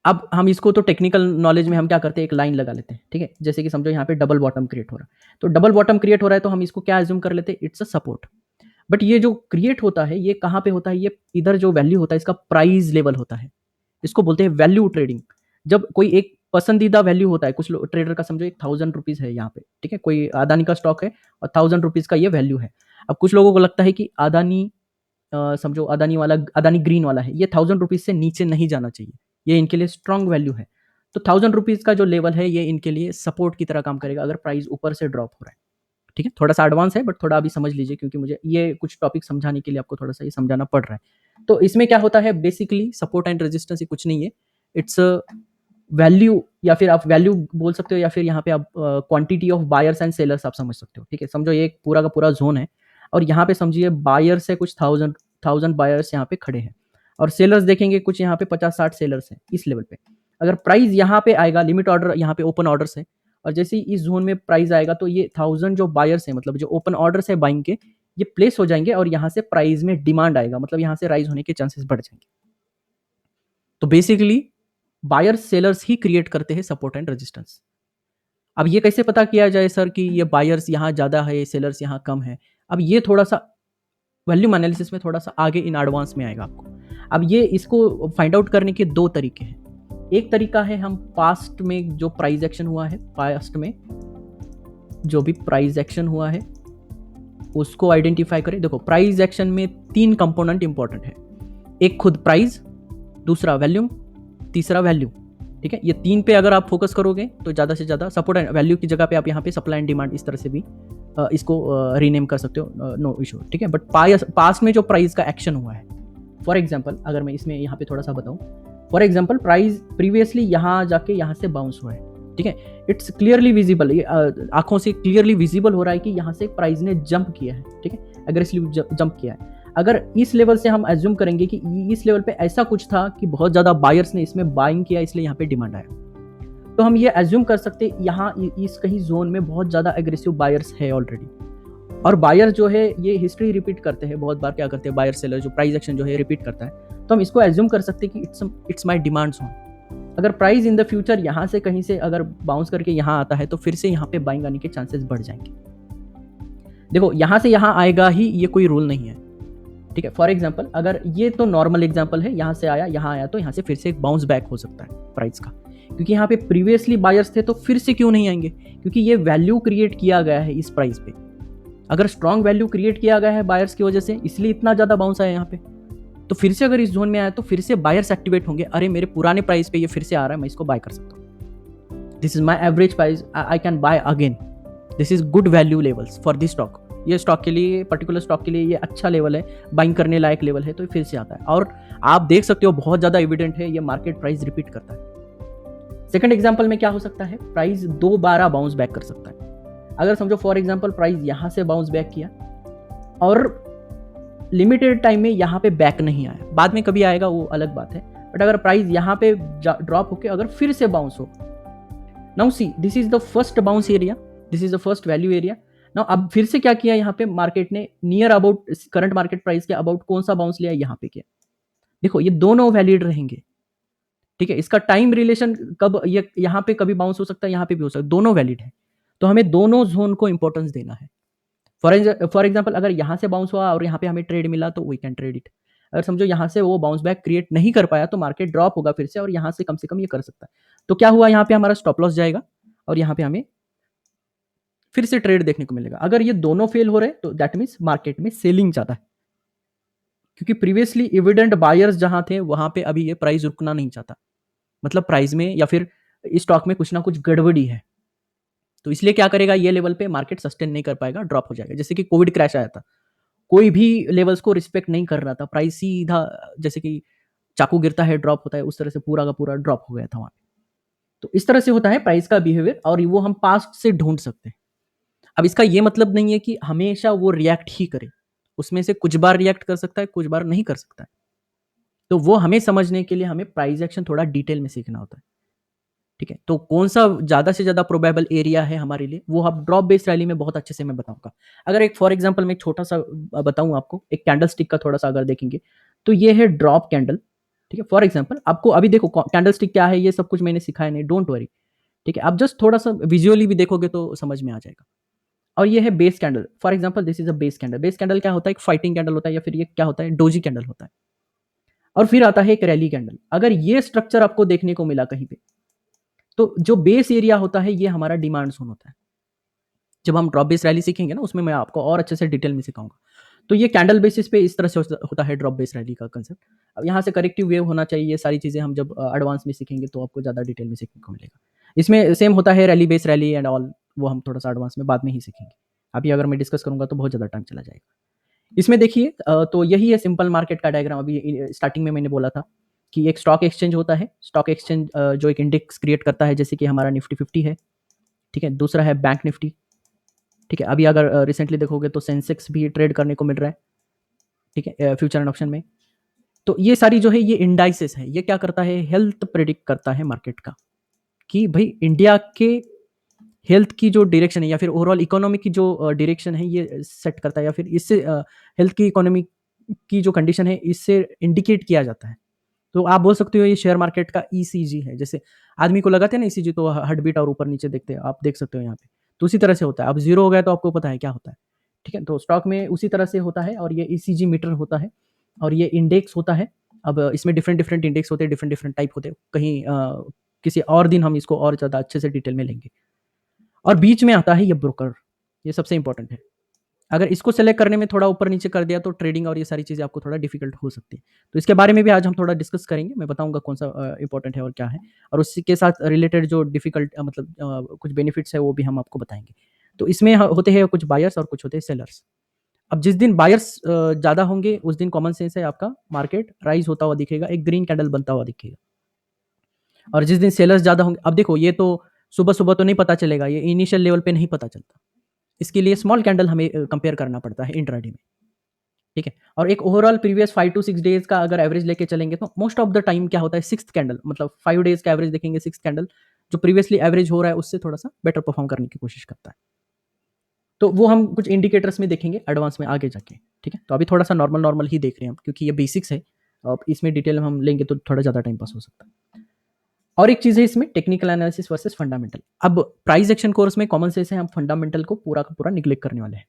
अब हम इसको तो टेक्निकल नॉलेज में हम क्या करते हैं, एक लाइन लगा लेते हैं, ठीक है। जैसे कि समझो यहाँ पे डबल बॉटम क्रिएट हो रहा है, तो डबल बॉटम क्रिएट हो रहा है तो हम इसको क्या एज्यूम कर लेते हैं, इट्स अ सपोर्ट। बट ये जो क्रिएट होता है ये कहाँ पे होता है, ये इधर जो वैल्यू होता है इसका प्राइस लेवल होता है, इसको बोलते हैं वैल्यू ट्रेडिंग। जब कोई एक पसंदीदा वैल्यू होता है, कुछ ट्रेडर का समझो 1000 रुपीज है यहाँ पे, ठीक है। कोई अदानी का स्टॉक है और 1000 रुपीज का ये वैल्यू है। अब कुछ लोगों को लगता है कि अदानी समझो अदानी वाला, अदानी ग्रीन वाला है, ये 1000 रुपीज से नीचे नहीं जाना चाहिए, ये इनके लिए स्ट्रॉन्ग वैल्यू है। तो 1000 रुपीज का जो लेवल है ये इनके लिए सपोर्ट की तरह काम करेगा अगर प्राइस ऊपर से ड्रॉप हो रहा है, ठीक है। थोड़ा सा एडवांस है बट थोड़ा अभी समझ लीजिए, क्योंकि मुझे ये कुछ टॉपिक समझाने के लिए आपको थोड़ा सा ये समझाना पड़ रहा है। तो इसमें क्या होता है, बेसिकली सपोर्ट एंड रेजिस्टेंस ये कुछ नहीं है, इट्स वैल्यू, या फिर आप वैल्यू बोल सकते हो, या फिर यहाँ पे आप quantity of buyers and sellers आप समझ सकते हो, ठीक है। समझो ये एक पूरा का पूरा जोन है और यहाँ पे समझिए बायर्स है कुछ थाउजेंड बायर्स यहाँ पे खड़े हैं, और सेलर्स देखेंगे कुछ यहाँ पे 50-60 सेलर्स हैं इस लेवल पे। अगर प्राइस यहाँ पे आएगा, लिमिट ऑर्डर यहाँ पे ओपन ऑर्डर्स है, और जैसे ही इस जोन में प्राइस आएगा तो ये 1000 जो बायर्स है, मतलब जो ओपन ऑर्डर्स है बाइंग के, ये प्लेस हो जाएंगे और यहाँ से प्राइस में डिमांड आएगा, मतलब यहाँ से राइज होने के चांसेस बढ़ जाएंगे। तो बेसिकली बायर्स सेलर्स ही क्रिएट करते हैं सपोर्ट एंड रेजिस्टेंस। अब ये कैसे पता किया जाए सर कि ये बायर्स यहाँ ज़्यादा है, सेलर्स यहाँ कम है? अब ये थोड़ा सा वॉल्यूम एनालिसिस में थोड़ा सा आगे इन एडवांस में आएगा आपको। अब ये इसको फाइंड आउट करने के दो तरीके हैं। एक तरीका है हम पास्ट में जो प्राइस एक्शन हुआ है, पास्ट में जो भी प्राइस एक्शन हुआ है उसको आइडेंटिफाई करें। देखो प्राइस एक्शन में 3 कंपोनेंट इंपॉर्टेंट है, एक खुद प्राइस, दूसरा वैल्यूम, तीसरा वैल्यू। ठीक है, ये 3 पे अगर आप फोकस करोगे तो ज़्यादा से ज़्यादा सपोर्ट एंड वैल्यू की जगह पे आप यहाँ पे सप्लाई एंड डिमांड इस तरह से भी इसको रीनेम कर सकते हो, नो इशू। ठीक है, बट पास्ट में जो प्राइस का एक्शन हुआ है, फॉर एग्जाम्पल अगर मैं इसमें यहाँ पे थोड़ा सा बताऊँ, फॉर एग्जाम्पल प्राइस प्रीवियसली यहाँ जाके यहाँ से बाउंस हुआ है। ठीक है, इट्स क्लियरली विजिबल, ये आंखों से क्लियरली विजिबल हो रहा है कि यहाँ से प्राइस ने जंप किया है। ठीक है, अग्रेसिवली जंप किया है। अगर इस लेवल से हम एज्यूम करेंगे कि इस लेवल पे ऐसा कुछ था कि बहुत ज़्यादा बायर्स ने इसमें बाइंग किया इसलिए यहाँ पे डिमांड आया, तो हम ये एज्यूम कर सकते यहाँ इस कहीं जोन में बहुत ज़्यादा एग्रेसिव बायर्स है ऑलरेडी। और बायर जो है ये हिस्ट्री रिपीट करते हैं बहुत बार, क्या करते हैं बायर सेलर जो प्राइस एक्शन जो है रिपीट करता है, तो हम इसको एज्यूम कर सकते हैं कि इट्स माई डिमांड जोन। अगर प्राइस इन द फ्यूचर यहाँ से कहीं से अगर बाउंस करके यहाँ आता है तो फिर से यहाँ पे बाइंग आने के चांसेस बढ़ जाएंगे। देखो यहाँ से यहाँ आएगा ही, ये कोई रूल नहीं है। ठीक है, फॉर एग्जाम्पल अगर ये तो नॉर्मल एग्जाम्पल है, यहाँ से आया यहाँ आया तो यहाँ से फिर से एक बाउंस बैक हो सकता है प्राइस का, क्योंकि यहाँ पे प्रीवियसली बायर्स थे तो फिर से क्यों नहीं आएंगे, क्योंकि ये वैल्यू क्रिएट किया गया है इस प्राइस पे। अगर स्ट्रॉन्ग वैल्यू क्रिएट किया गया है बायर्स की वजह से, इसलिए इतना ज़्यादा बाउंस आया यहाँ पे, तो फिर से अगर इस जोन में आया तो फिर से बायर्स एक्टिवेट होंगे, अरे मेरे पुराने प्राइस पे ये फिर से आ रहा है, मैं इसको बाय कर सकता हूँ, this is my average price, I can buy again, this is good value levels for this stock. ये स्टॉक के लिए, पर्टिकुलर स्टॉक के लिए ये अच्छा लेवल है, बाइंग करने लायक लेवल है, तो फिर से आता है। और आप देख सकते हो बहुत ज़्यादा एविडेंट है ये मार्केट प्राइस रिपीट करता है। सेकंड एग्जांपल में क्या हो सकता है, प्राइस दोबारा बाउंस बैक कर सकता है। अगर समझो फॉर एग्जांपल प्राइस यहाँ से बाउंस बैक किया और लिमिटेड टाइम में यहाँ पे बैक नहीं आया, बाद में कभी आएगा वो अलग बात है, बट अगर प्राइस यहाँ पे ड्रॉप होके अगर फिर से बाउंस हो, now see this is the first bounce area, this is the first value area. Now अब फिर से क्या किया यहाँ पे मार्केट ने, near about current market price के अबाउट कौन सा बाउंस लिया, यहाँ पे किया। देखो ये दोनों वैलिड रहेंगे। ठीक है, इसका टाइम रिलेशन कब, ये यहाँ पे कभी बाउंस हो सकता है, यहाँ पे भी हो सकता है, दोनों वैलिड है, तो हमें दोनों जोन को इंपॉर्टेंस देना है। फॉर एग्जाम्पल अगर यहाँ से बाउंस हुआ और यहाँ पे हमें ट्रेड मिला तो वी कैन ट्रेड इट। अगर समझो यहाँ से वो बाउंस बैक क्रिएट नहीं कर पाया तो मार्केट ड्रॉप होगा फिर से, और यहाँ से कम ये कर सकता है। तो क्या हुआ, यहाँ पे हमारा स्टॉप लॉस जाएगा और यहाँ पे हमें फिर से ट्रेड देखने को मिलेगा। अगर ये दोनों फेल हो रहे तो दैट मीन्स मार्केट में सेलिंग ज्यादा है, क्योंकि प्रीवियसली एविडेंट बायर्स जहां थे वहां पे अभी ये प्राइस रुकना नहीं चाहता, मतलब प्राइस में या फिर इस स्टॉक में कुछ ना कुछ गड़बड़ी है, तो इसलिए क्या करेगा, ये लेवल पे मार्केट सस्टेन नहीं कर पाएगा, ड्रॉप हो जाएगा। जैसे कि कोविड क्रैश आया था, कोई भी लेवल्स को रिस्पेक्ट नहीं कर रहा था, प्राइस सीधा जैसे कि चाकू गिरता है ड्रॉप होता है, उस तरह से पूरा का पूरा ड्रॉप हो गया था वहां पे। तो इस तरह से होता है प्राइस का बिहेवियर, और वो हम पास्ट से ढूंढ सकते हैं। अब इसका ये मतलब नहीं है कि हमेशा वो रिएक्ट ही करे, उसमें से कुछ बार रिएक्ट कर सकता है, कुछ बार नहीं कर सकता है। तो वो हमें समझने के लिए हमें प्राइस एक्शन थोड़ा डिटेल में सीखना होता है। ठीक है, तो कौन सा ज़्यादा से ज़्यादा प्रोबेबल एरिया है हमारे लिए, वो अब ड्रॉप बेस्ड रैली में बहुत अच्छे से मैं बताऊंगा। अगर एक फॉर एग्जांपल में एक छोटा सा बताऊं आपको, एक कैंडल स्टिक का थोड़ा सा अगर देखेंगे तो ये है ड्रॉप कैंडल। ठीक है, फॉर एग्जांपल आपको अभी देखो कैंडल स्टिक क्या है, ये सब कुछ मैंने सिखाया नहीं, डोंट वरी। ठीक है, आप जस्ट थोड़ा सा विजुअली भी देखोगे तो समझ में आ जाएगा। और ये है base candle, for example this is a base candle. Base candle क्या होता है, एक फाइटिंग कैंडल होता है, या फिर ये क्या होता है, डोजी कैंडल होता है। और फिर आता है एक रैली कैंडल। अगर ये स्ट्रक्चर आपको देखने को मिला कहीं पे, तो जो बेस एरिया होता है ये हमारा डिमांड जोन होता है। जब हम ड्रॉप बेस रैली सीखेंगे ना, उसमें मैं आपको और अच्छे से डिटेल में सिखाऊंगा। तो ये कैंडल बेसिस पे इस तरह से होता है ड्रॉप बेस रैली का कंसेप्ट। अब यहाँ से करेक्टिव वेव होना चाहिए, ये सारी चीज़ें हम जब एडवांस में सीखेंगे तो आपको ज़्यादा डिटेल में सीखने को मिलेगा। इसमें सेम होता है rally base rally and all, वो हम थोड़ा सा एडवांस में बाद में ही सीखेंगे। अभी अगर मैं डिस्कस करूंगा तो बहुत ज़्यादा टाइम चला जाएगा। इसमें देखिए तो यही है सिंपल मार्केट का डायग्राम। अभी स्टार्टिंग में मैंने बोला था कि एक स्टॉक एक्सचेंज होता है, स्टॉक एक्सचेंज जो एक इंडेक्स क्रिएट करता है, जैसे कि हमारा निफ्टी 50 है। ठीक है, दूसरा है बैंक निफ्टी। ठीक है, अभी अगर रिसेंटली देखोगे तो सेंसेक्स भी ट्रेड करने को मिल रहा है। ठीक है, फ्यूचर एंड ऑप्शन में। तो ये सारी जो है ये इंडाइसेस है, ये क्या करता है, हेल्थ प्रेडिक्ट करता है मार्केट का, कि भाई इंडिया के हेल्थ की जो डायरेक्शन है या फिर ओवरऑल इकोनॉमी की जो डायरेक्शन है ये सेट करता है, या फिर इससे हेल्थ की इकोनॉमी की जो कंडीशन है इससे इंडिकेट किया जाता है। तो आप बोल सकते हो ये शेयर मार्केट का ईसीजी है। जैसे आदमी को लगाते हैं ना ईसीजी, तो हार्ट बीट और ऊपर नीचे देखते हैं, आप देख सकते हो यहाँ पे, तो उसी तरह से होता है। अब जीरो हो गया तो आपको पता है क्या होता है। ठीक है? तो स्टॉक में उसी तरह से होता है और ये ईसीजी मीटर होता है और ये इंडेक्स होता है। अब इसमें डिफरेंट इंडेक्स होते हैं, डिफरेंट टाइप होते हैं। कहीं किसी और दिन हम इसको और ज़्यादा अच्छे से डिटेल में लेंगे। और बीच में आता है ये ब्रोकर, ये सबसे इंपॉर्टेंट है। अगर इसको सेलेक्ट करने में थोड़ा ऊपर-नीचे कर दिया तो ट्रेडिंग और ये सारी चीज़ें आपको थोड़ा डिफ़िकल्ट हो सकती है। तो इसके बारे में भी आज हम थोड़ा डिस्कस करेंगे। मैं बताऊँगा कौन-सा इम्पोर्टेंट है और क्या है और उसी के साथ रिलेटेड जो डिफ़िकल्ट मतलब कुछ बेनिफिट्स है वो भी हम आपको बताएँगे। तो इसमें होते हैं कुछ बायर्स और कुछ होते हैं सेलर्स। अब जिस दिन बायर्स ज़्यादा होंगे उस दिन कॉमन सेंस है आपका मार्केट राइज़ होता हुआ दिखेगा, एक ग्रीन कैंडल बनता हुआ दिखेगा। और जिस दिन सेलर्स ज़्यादा होंगे अब देखो ये तो सुबह-सुबह तो नहीं पता चलेगा, ये इनिशियल लेवल पे नहीं पता चलता। इसके लिए स्मॉल कैंडल हमें कंपेयर करना पड़ता है इंट्राडे में, ठीक है? और एक ओवरऑल प्रीवियस 5 टू 6 डेज़ का अगर एवरेज लेके चलेंगे तो मोस्ट ऑफ द टाइम क्या होता है 6th कैंडल मतलब 5 डेज़ का एवरेज देखेंगे 6th कैंडल जो प्रीवियसली एवरेज हो रहा है उससे थोड़ा-सा बेटर परफॉर्म करने की कोशिश करता है। तो वो हम कुछ इंडिकेटर्स में देखेंगे एडवांस में आगे जाके, ठीक है? तो अभी थोड़ा-सा नॉर्मल ही देख रहे हैं हम क्योंकि ये बेसिक्स है। अब इसमें डिटेल में हम लेंगे तो थोड़ा ज़्यादा टाइम पास हो सकता है। और एक चीज़ है इसमें टेक्निकल एनालिसिस वर्सेस फंडामेंटल। अब प्राइस एक्शन कोर्स में कॉमन सेंस है हम फंडामेंटल को पूरा का पूरा निग्लेक्ट करने वाले हैं,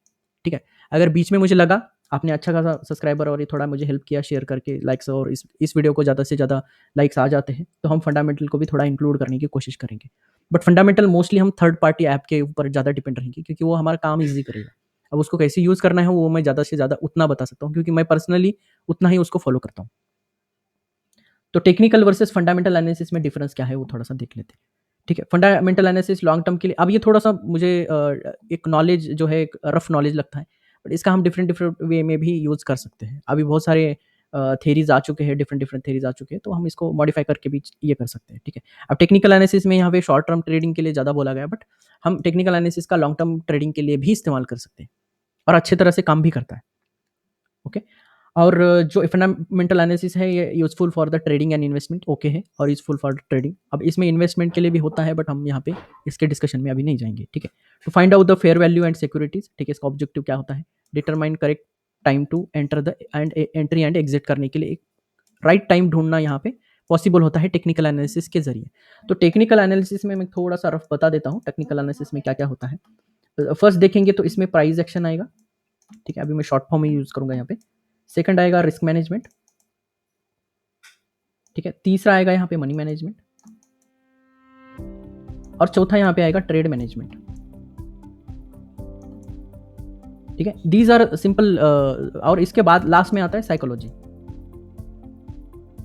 ठीक है? अगर बीच में मुझे लगा आपने अच्छा खासा सब्सक्राइबर और ये थोड़ा मुझे हेल्प किया शेयर करके लाइक्स और इस वीडियो को ज़्यादा से ज़्यादा लाइक्स आ जाते हैं, तो हम फंडामेंटल को भी थोड़ा इंक्लूड करने की कोशिश करेंगे। बट फंडामेंटल मोस्टली हम थर्ड पार्टी ऐप के ऊपर ज़्यादा डिपेंड रहेंगे क्योंकि वो हमारा काम ईज़ी करेगा। अब उसको कैसे यूज़ करना है वो मैं ज़्यादा से ज़्यादा उतना बता सकता हूँ क्योंकि मैं पर्सनली उतना ही उसको फॉलो करता हूँ। तो टेक्निकल वर्सेस फंडामेंटल एनालिसिस में डिफरेंस क्या है वो थोड़ा-सा देख लेते हैं। ठीक है, फंडामेंटल एनालिसिस लॉन्ग टर्म के लिए अब ये थोड़ा-सा मुझे एक नॉलेज जो है एक रफ नॉलेज लगता है, बट इसका हम डिफरेंट वे में भी यूज़ कर सकते हैं। अभी बहुत सारे थियरीज़ आ चुके हैं, डिफरेंट थियरीज़ आ चुके हैं, तो हम इसको मॉडिफाई करके भी ये कर सकते हैं, ठीक है। अब टेक्निकल एनालिसिस में यहाँ पे शॉर्ट टर्म ट्रेडिंग के लिए ज़्यादा बोला गया है, बट हम टेक्निकल एनालिसिस का लॉन्ग टर्म ट्रेडिंग के लिए भी इस्तेमाल कर सकते हैं और अच्छे तरह से काम भी करता है। ओके और जो फंडामेंटल एनालिसिस है ये useful for the trading and investment okay है और यूज़फुल फॉर ट्रेडिंग। अब इसमें इन्वेस्टमेंट के लिए भी होता है बट हम यहाँ पे इसके डिस्कशन में अभी नहीं जाएंगे, ठीक है। To find out the fair value and securities, ठीक है, इसका ऑब्जेक्टिव क्या होता है, determine correct time to enter the and entry and exit करने के लिए एक राइट टाइम ढूंढना यहाँ पे पॉसिबल होता है टेक्निकल एनालिसिस के जरिए। तो टेक्निकल एनालिसिस में मैं थोड़ा सा रफ बता देता हूँ टेक्निकल एनालिसिस में क्या क्या होता है। फर्स्ट देखेंगे तो इसमें प्राइस एक्शन आएगा, ठीक है, अभी मैं शॉर्ट फॉर्म में यूज करूंगा यहाँ पे। सेकंड आएगा रिस्क मैनेजमेंट, ठीक है। तीसरा आएगा यहाँ पे मनी मैनेजमेंट और चौथा यहाँ पे आएगा ट्रेड मैनेजमेंट, ठीक है। दीज आर सिंपल और इसके बाद लास्ट में आता है साइकोलॉजी।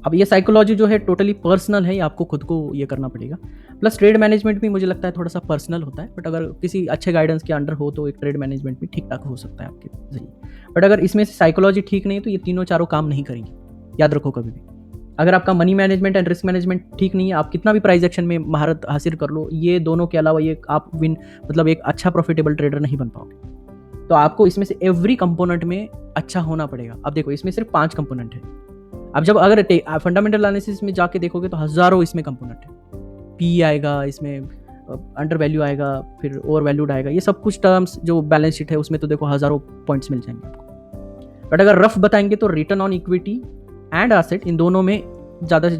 अब ये साइकोलॉजी जो है टोटली पर्सनल है, ये आपको खुद को ये करना पड़ेगा। प्लस ट्रेड मैनेजमेंट भी मुझे लगता है थोड़ा सा पर्सनल होता है, बट अगर किसी अच्छे गाइडेंस के अंडर हो तो एक ट्रेड मैनेजमेंट भी ठीक ठाक हो सकता है आपके जरिए। बट अगर इसमें से साइकोलॉजी ठीक नहीं है तो ये तीनों चारों काम नहीं करेंगे, याद रखो कभी भी। अगर आपका money management and risk management ठीक नहीं है, आप कितना भी प्राइस एक्शन में महारत हासिल कर लो, ये दोनों के अलावा ये आप विन मतलब एक अच्छा प्रॉफिटेबल ट्रेडर नहीं बन पाओगे। तो आपको इसमें से एवरी कंपोनेंट में अच्छा होना पड़ेगा। अब देखो इसमें सिर्फ 5 कंपोनेंट है। अब जब अगर फंडामेंटल एनालिसिस में जाके देखोगे तो हज़ारों इसमें कंपोनेंट है। पी आएगा इसमें, अंडर वैल्यू आएगा, फिर ओवर वैल्यूड आएगा, ये सब कुछ टर्म्स जो बैलेंस शीट है उसमें तो देखो हज़ारों पॉइंट्स मिल जाएंगे आपको। बट अगर रफ बताएंगे तो return on equity and asset, इन दोनों में ज़्यादा से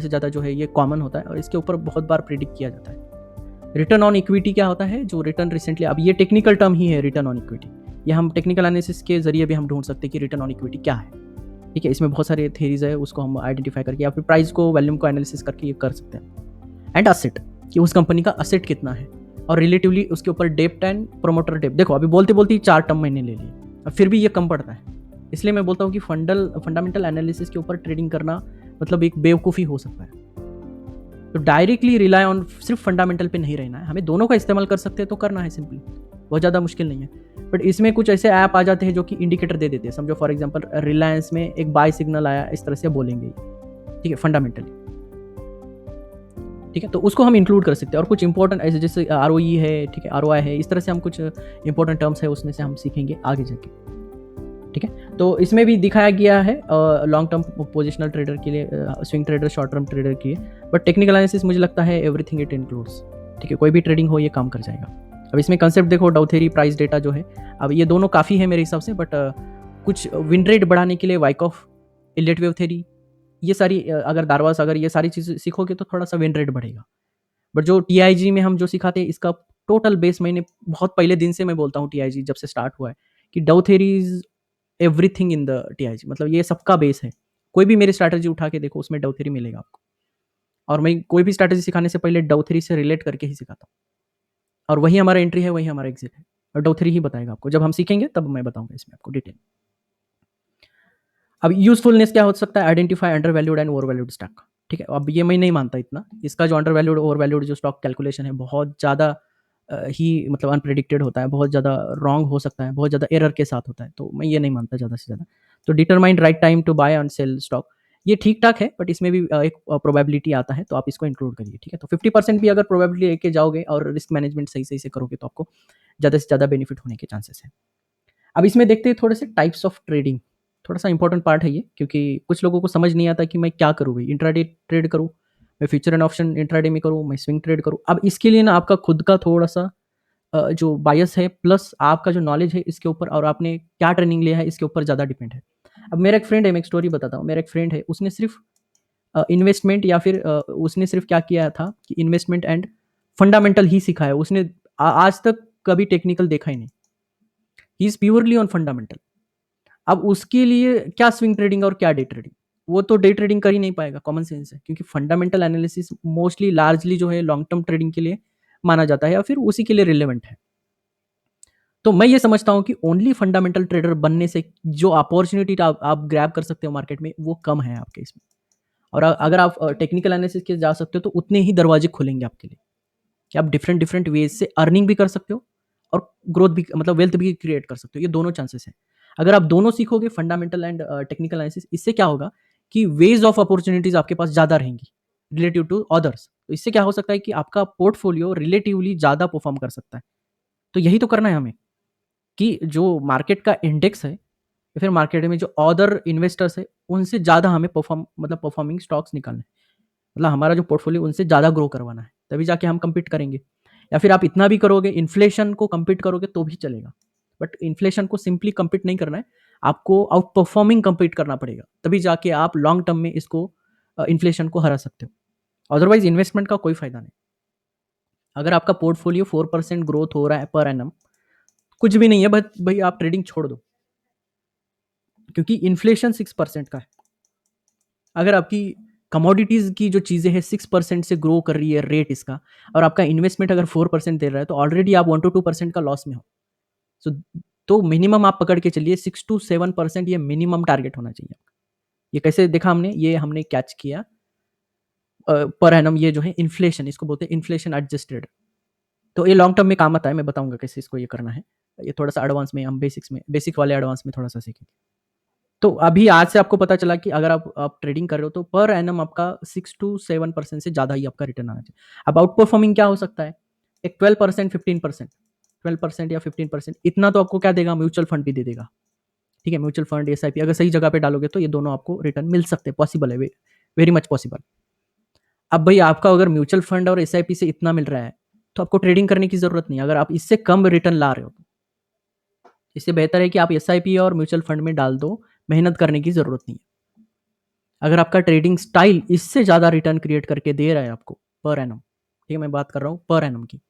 ज़्यादा जो है ये कॉमन होता है और इसके ऊपर बहुत बार प्रिडिक्ट किया जाता है। रिटर्न ऑन इक्विटी क्या होता है, जो रिटर्न रिसेंटली, अब ये टेक्निकल टर्म ही है रिटर्न ऑन इक्विटी, ये हम टेक्निकल एनालिसिस के जरिए भी हम ढूंढ सकते हैं कि रिटर्न ऑन इक्विटी क्या है, ठीक है। इसमें बहुत सारे थेरीज है, उसको हम आइडेंटिफाई करके या फिर प्राइस को वैल्यूम को एनालिसिस करके ये कर सकते हैं। एंड असेट, कि उस कंपनी का असेट कितना है और रिलेटिवली उसके ऊपर डेप्ट एंड प्रोमोटर डेप्ट। देखो अभी बोलते बोलते ही 4 टर्म मैंने ले लिए, अब फिर भी ये कम पड़ता है। इसलिए मैं बोलता हूँ कि फंडामेंटल एनालिसिस के ऊपर ट्रेडिंग करना मतलब एक बेवकूफ़ी हो सकता है। तो डायरेक्टली रिलाई ऑन सिर्फ फंडामेंटल पे नहीं रहना है, हमें दोनों का इस्तेमाल कर सकते हैं तो करना है, सिंपली, बहुत ज़्यादा मुश्किल नहीं है। बट इसमें कुछ ऐसे ऐप आ जाते हैं जो कि इंडिकेटर दे देते हैं। समझो फॉर एग्जांपल रिलायंस में एक बाय सिग्नल आया, इस तरह से बोलेंगे, ठीक है, फंडामेंटली, ठीक है, तो उसको हम इंक्लूड कर सकते हैं। और कुछ इंपॉर्टेंट ऐसे जैसे ROE है, ठीक है, ROI है, इस तरह से हम कुछ इंपॉर्टेंट टर्म्स है उसमें से हम सीखेंगे आगे जाके, ठीक है। तो इसमें भी दिखाया गया है लॉन्ग टर्म पोजिशनल ट्रेडर के लिए, swing trader, short term trader के लिए। बट टेक्निकल एनालिसिस मुझे लगता है एवरीथिंग इट इंक्लूड्स, ठीक है, कोई भी ट्रेडिंग हो ये काम कर जाएगा। अब इसमें कंसेप्ट देखो, डाउ थ्योरी, प्राइस डेटा जो है, अब ये दोनों काफ़ी है मेरे हिसाब से, बट कुछ विन रेट बढ़ाने के लिए वाइकॉफ, इलियट वेव थ्योरी, ये सारी अगर दारवास अगर ये सारी चीज़ें सीखोगे तो थोड़ा सा विन रेट बढ़ेगा। बट जो TIG में हम जो सिखाते हैं इसका टोटल बेस, मैंने बहुत पहले दिन से मैं बोलता हूँ TIG जब से स्टार्ट हुआ है, कि डाउ theory is everything in the TIG, मतलब ये सबका बेस है। कोई भी मेरी स्ट्रैटेजी उठा के देखो, उसमें डाउ थ्योरी मिलेगा आपको। और मैं कोई भी स्ट्रैटेजी सिखाने से पहले डाउ थ्योरी से रिलेट करके ही सिखाता हूँ, और वही हमारा एंट्री है, वही हमारा एग्जिट है, और डाउ थ्योरी ही बताएगा आपको। जब हम सीखेंगे तब मैं बताऊंगा इसमें आपको डिटेल। अब यूजफुलनेस क्या हो सकता है? Identify under valued and over valued stock. ठीक है, अब ये मैं नहीं मानता इतना। इसका जो अंडर वैल्यूड ओवर वैल्यूड जो स्टॉक कैलकुलेशन है, बहुत ज़्यादा ही मतलब अनप्रेडिक्टेड होता है, बहुत ज़्यादा रॉन्ग हो सकता है, बहुत ज़्यादा एरर के साथ होता है, तो मैं ये नहीं मानता ज़्यादा से ज़्यादा। तो determined right time to buy and sell stock, ये ठीक ठाक है, बट इसमें भी एक प्रोबेबिलिटी आता है, तो आप इसको इंक्लूड करिए। ठीक है, तो 50% भी अगर प्रोबेबिलिटी लेके जाओगे और रिस्क मैनेजमेंट सही सही से करोगे, तो आपको ज़्यादा से ज़्यादा बेनिफिट होने के चांसेस है। अब इसमें देखते हैं थोड़े से टाइप्स ऑफ ट्रेडिंग। थोड़ा सा इंपॉर्टेंट पार्ट है ये, क्योंकि कुछ लोगों को समझ नहीं आता कि मैं क्या करूँ भाई, इंट्राडे ट्रेड करूँ, मैं फ्यूचर एंड ऑप्शन इंट्राडे में करूँ, मैं स्विंग ट्रेड करूँ। अब इसके लिए ना आपका खुद का थोड़ा सा जो बायस है, प्लस आपका जो नॉलेज है इसके ऊपर, और आपने क्या ट्रेनिंग लिया है इसके ऊपर ज़्यादा डिपेंड है। अब मेरा एक फ्रेंड है, मैं एक स्टोरी बताता हूँ। मेरा एक फ्रेंड है, उसने सिर्फ इन्वेस्टमेंट या फिर उसने सिर्फ क्या किया था कि इन्वेस्टमेंट एंड फंडामेंटल ही सीखा है उसने। आज तक कभी टेक्निकल देखा ही नहीं। He is purely on fundamental. अब उसके लिए क्या स्विंग ट्रेडिंग और क्या डे ट्रेडिंग, वो तो डे ट्रेडिंग कर ही नहीं पाएगा, कॉमन सेंस है, क्योंकि फंडामेंटल एनालिसिस मोस्टली लार्जली जो है लॉन्ग टर्म ट्रेडिंग के लिए माना जाता है, या फिर उसी के लिए रिलेवेंट है। तो मैं ये समझता हूँ कि ओनली फंडामेंटल ट्रेडर बनने से जो अपॉर्चुनिटी आप ग्रैब कर सकते हो मार्केट में, वो कम है आपके इसमें। और अगर आप टेक्निकल एनालिसिस के जा सकते हो, तो उतने ही दरवाजे खुलेंगे आपके लिए कि आप डिफरेंट डिफरेंट वेज से अर्निंग भी कर सकते हो, और ग्रोथ भी, मतलब वेल्थ भी क्रिएट कर सकते हो। ये दोनों चांसेस हैं। अगर आप दोनों सीखोगे, फंडामेंटल एंड टेक्निकल एनालिसिस, इससे क्या होगा कि वेज ऑफ अपॉर्चुनिटीज आपके पास ज़्यादा रहेंगी रिलेटिव टू अदर्स। तो इससे क्या हो सकता है कि आपका पोर्टफोलियो रिलेटिवली ज़्यादा परफॉर्म कर सकता है। तो यही तो करना है हमें, कि जो मार्केट का इंडेक्स है, या फिर मार्केट में जो अदर इन्वेस्टर्स है, उनसे ज़्यादा हमें परफॉर्मिंग स्टॉक्स निकालने हैं। मतलब हमारा जो पोर्टफोलियो उनसे ज़्यादा ग्रो करवाना है, तभी जाके हम कम्पीट करेंगे। या फिर आप इतना भी करोगे, इन्फ्लेशन को कम्पीट करोगे तो भी चलेगा, बट इन्फ्लेशन को सिंपली कम्पीट नहीं करना है, आपको आउट परफॉर्मिंग कम्पीट करना पड़ेगा, तभी जाके आप लॉन्ग टर्म में इसको इन्फ्लेशन को हरा सकते हो। अदरवाइज इन्वेस्टमेंट का कोई फायदा नहीं। अगर आपका पोर्टफोलियो 4% ग्रोथ हो रहा है पर एनम, कुछ भी नहीं है, बट भाई आप ट्रेडिंग छोड़ दो, क्योंकि इन्फ्लेशन 6% का है। अगर आपकी कमोडिटीज की जो चीज़ें हैं 6% से ग्रो कर रही है रेट इसका, और आपका इन्वेस्टमेंट अगर 4% दे रहा है, तो ऑलरेडी आप 1 to 2% का लॉस में हो। सो तो मिनिमम आप पकड़ के चलिए 6 to 7%, ये मिनिमम टारगेट होना चाहिए। ये कैसे देखा हमने? ये हमने कैच किया पर एनम, ये जो है इन्फ्लेशन, इसको बोलते हैं इन्फ्लेशन एडजस्टेड। तो ये लॉन्ग टर्म में काम आता है, मैं बताऊंगा कैसे इसको ये करना है। ये थोड़ा सा एडवांस में, हम बेसिक वाले एडवांस में थोड़ा सा सीखेंगे। तो अभी आज से आपको पता चला कि अगर आप ट्रेडिंग कर रहे हो, तो पर एनम आपका 6 to 7% से ज़्यादा ही आपका रिटर्न आना चाहिए। अब आउट परफॉर्मिंग क्या हो सकता है? एक 12%, 15%, 12% या 15%, इतना तो आपको क्या देगा? म्यूचुअल फंड भी दे देगा। ठीक है, म्यूचुअल फंड, एसआईपी अगर सही जगह पे डालोगे, तो ये दोनों आपको रिटर्न मिल सकते हैं, पॉसिबल है, वेरी मच पॉसिबल। अब भाई आपका अगर म्यूचुअल फंड और एसआईपी से इतना मिल रहा है, तो आपको ट्रेडिंग करने की जरूरत नहीं। अगर आप इससे कम रिटर्न ला रहे हो, इससे बेहतर है कि आप एसआईपी और म्यूचुअल फंड में डाल दो, मेहनत करने की जरूरत नहीं है। अगर आपका ट्रेडिंग स्टाइल इससे ज़्यादा रिटर्न क्रिएट करके दे रहा है आपको पर एनम, ठीक है, मैं बात कर रहा हूँ पर एनम की।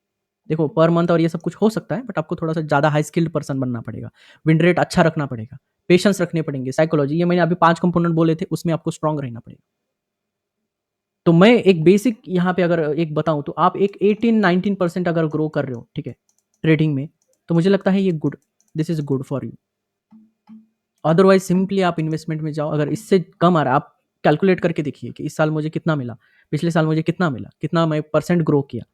देखो, पर मंथ और ये सब कुछ हो सकता है, बट आपको थोड़ा सा ज़्यादा हाई स्किल्ड पर्सन बनना पड़ेगा, विन रेट अच्छा रखना पड़ेगा, पेशेंस रखने पड़ेंगे, साइकोलॉजी, ये मैंने अभी 5 कंपोनेंट बोले थे, उसमें आपको स्ट्रांग रहना पड़ेगा। तो मैं एक बेसिक यहाँ पे अगर एक बताऊँ, तो आप एक 18-19% अगर ग्रो कर रहे हो, ठीक है, ट्रेडिंग में, तो मुझे लगता है ये good, this is good for you. Otherwise simply आप इन्वेस्टमेंट में जाओ, अगर इससे कम आ रहा है, आप कैलकुलेट करके देखिए कि इस साल मुझे कितना मिला, पिछले साल मुझे कितना मिला, कितना मैं परसेंट ग्रो किया।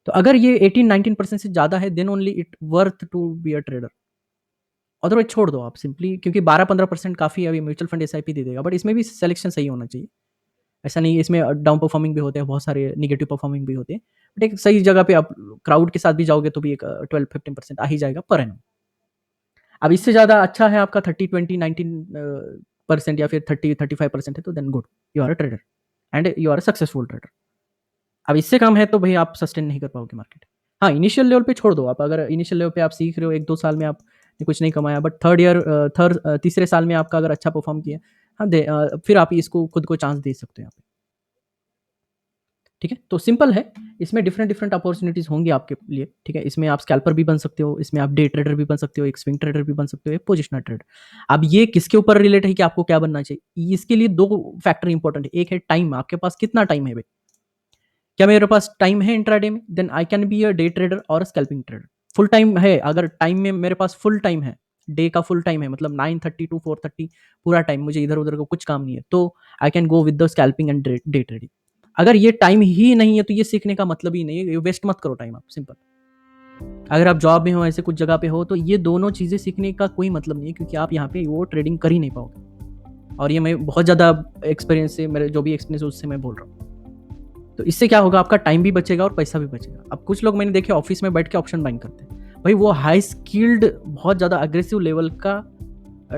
तो अगर ये 18-19% से ज़्यादा है, then only it worth to be a trader. Otherwise छोड़ दो आप सिंपली, क्योंकि 12-15% काफ़ी है, अभी म्यूचुअल फंड एसआईपी दे देगा, बट इसमें भी सिलेक्शन सही होना चाहिए। ऐसा नहीं है, इसमें डाउन परफॉर्मिंग भी होते हैं, बहुत सारे नेगेटिव परफॉर्मिंग भी होते हैं, बट एक सही जगह पे आप क्राउड के साथ भी जाओगे, तो भी एक 12-15% आ ही जाएगा पर एनम। अब इससे ज़्यादा अच्छा है आपका 30-20-19% या फिर 30-35% है, तो then good, you are a trader and you are a successful trader. अब इससे कम है तो भाई आप सस्टेन नहीं कर पाओगे मार्केट। हाँ, इनिशियल लेवल पे छोड़ दो आप, अगर इनिशियल लेवल पे आप सीख रहे हो, 1-2 साल में आपने कुछ नहीं कमाया, बट तीसरे साल में आपका अगर अच्छा परफॉर्म किया, हाँ फिर आप इसको खुद को चांस दे सकते हो यहाँ पे। ठीक है, तो सिंपल है इसमें डिफरेंट डिफरेंट अपॉर्चुनिटीज़ होंगी आपके लिए, ठीक है? इसमें आप स्कैल्पर भी बन सकते हो, इसमें आप डे ट्रेडर भी बन सकते हो, एक स्विंग ट्रेडर भी बन सकते हो, एक पोजिशनल ट्रेडर। अब ये किसके ऊपर रिलेट है कि आपको क्या बनना चाहिए? इसके लिए 2 फैक्टर इंपॉर्टेंट है। एक है टाइम, आपके पास कितना टाइम है भई? क्या मेरे पास टाइम है इंट्राडे में? Then I can be a day trader और a scalping trader. Full time है, अगर टाइम में मेरे पास फुल टाइम है, डे का फुल टाइम है, मतलब 9:30 टू 4:30 पूरा टाइम, मुझे इधर-उधर का कुछ काम नहीं है, तो I can go with the scalping and day trading. अगर ये टाइम ही नहीं है, तो ये सीखने का मतलब ही नहीं है, ये वेस्ट मत करो टाइम आप, सिंपल। अगर आप जॉब में हो, ऐसे कुछ जगह पे हो, तो ये दोनों चीज़ें सीखने का कोई मतलब नहीं है, क्योंकि आप यहाँ पे वो ट्रेडिंग कर ही नहीं पाओगे। और ये मैं बहुत ज़्यादा एक्सपीरियंस से, मेरे जो भी एक्सपीरियंस है उससे मैं बोल रहा हूँ। तो इससे क्या होगा, आपका टाइम भी बचेगा और पैसा भी बचेगा। अब कुछ लोग मैंने देखे ऑफिस में बैठ के ऑप्शन बाइंग करते हैं। भाई वो हाई स्किल्ड, बहुत ज़्यादा अग्रेसिव लेवल का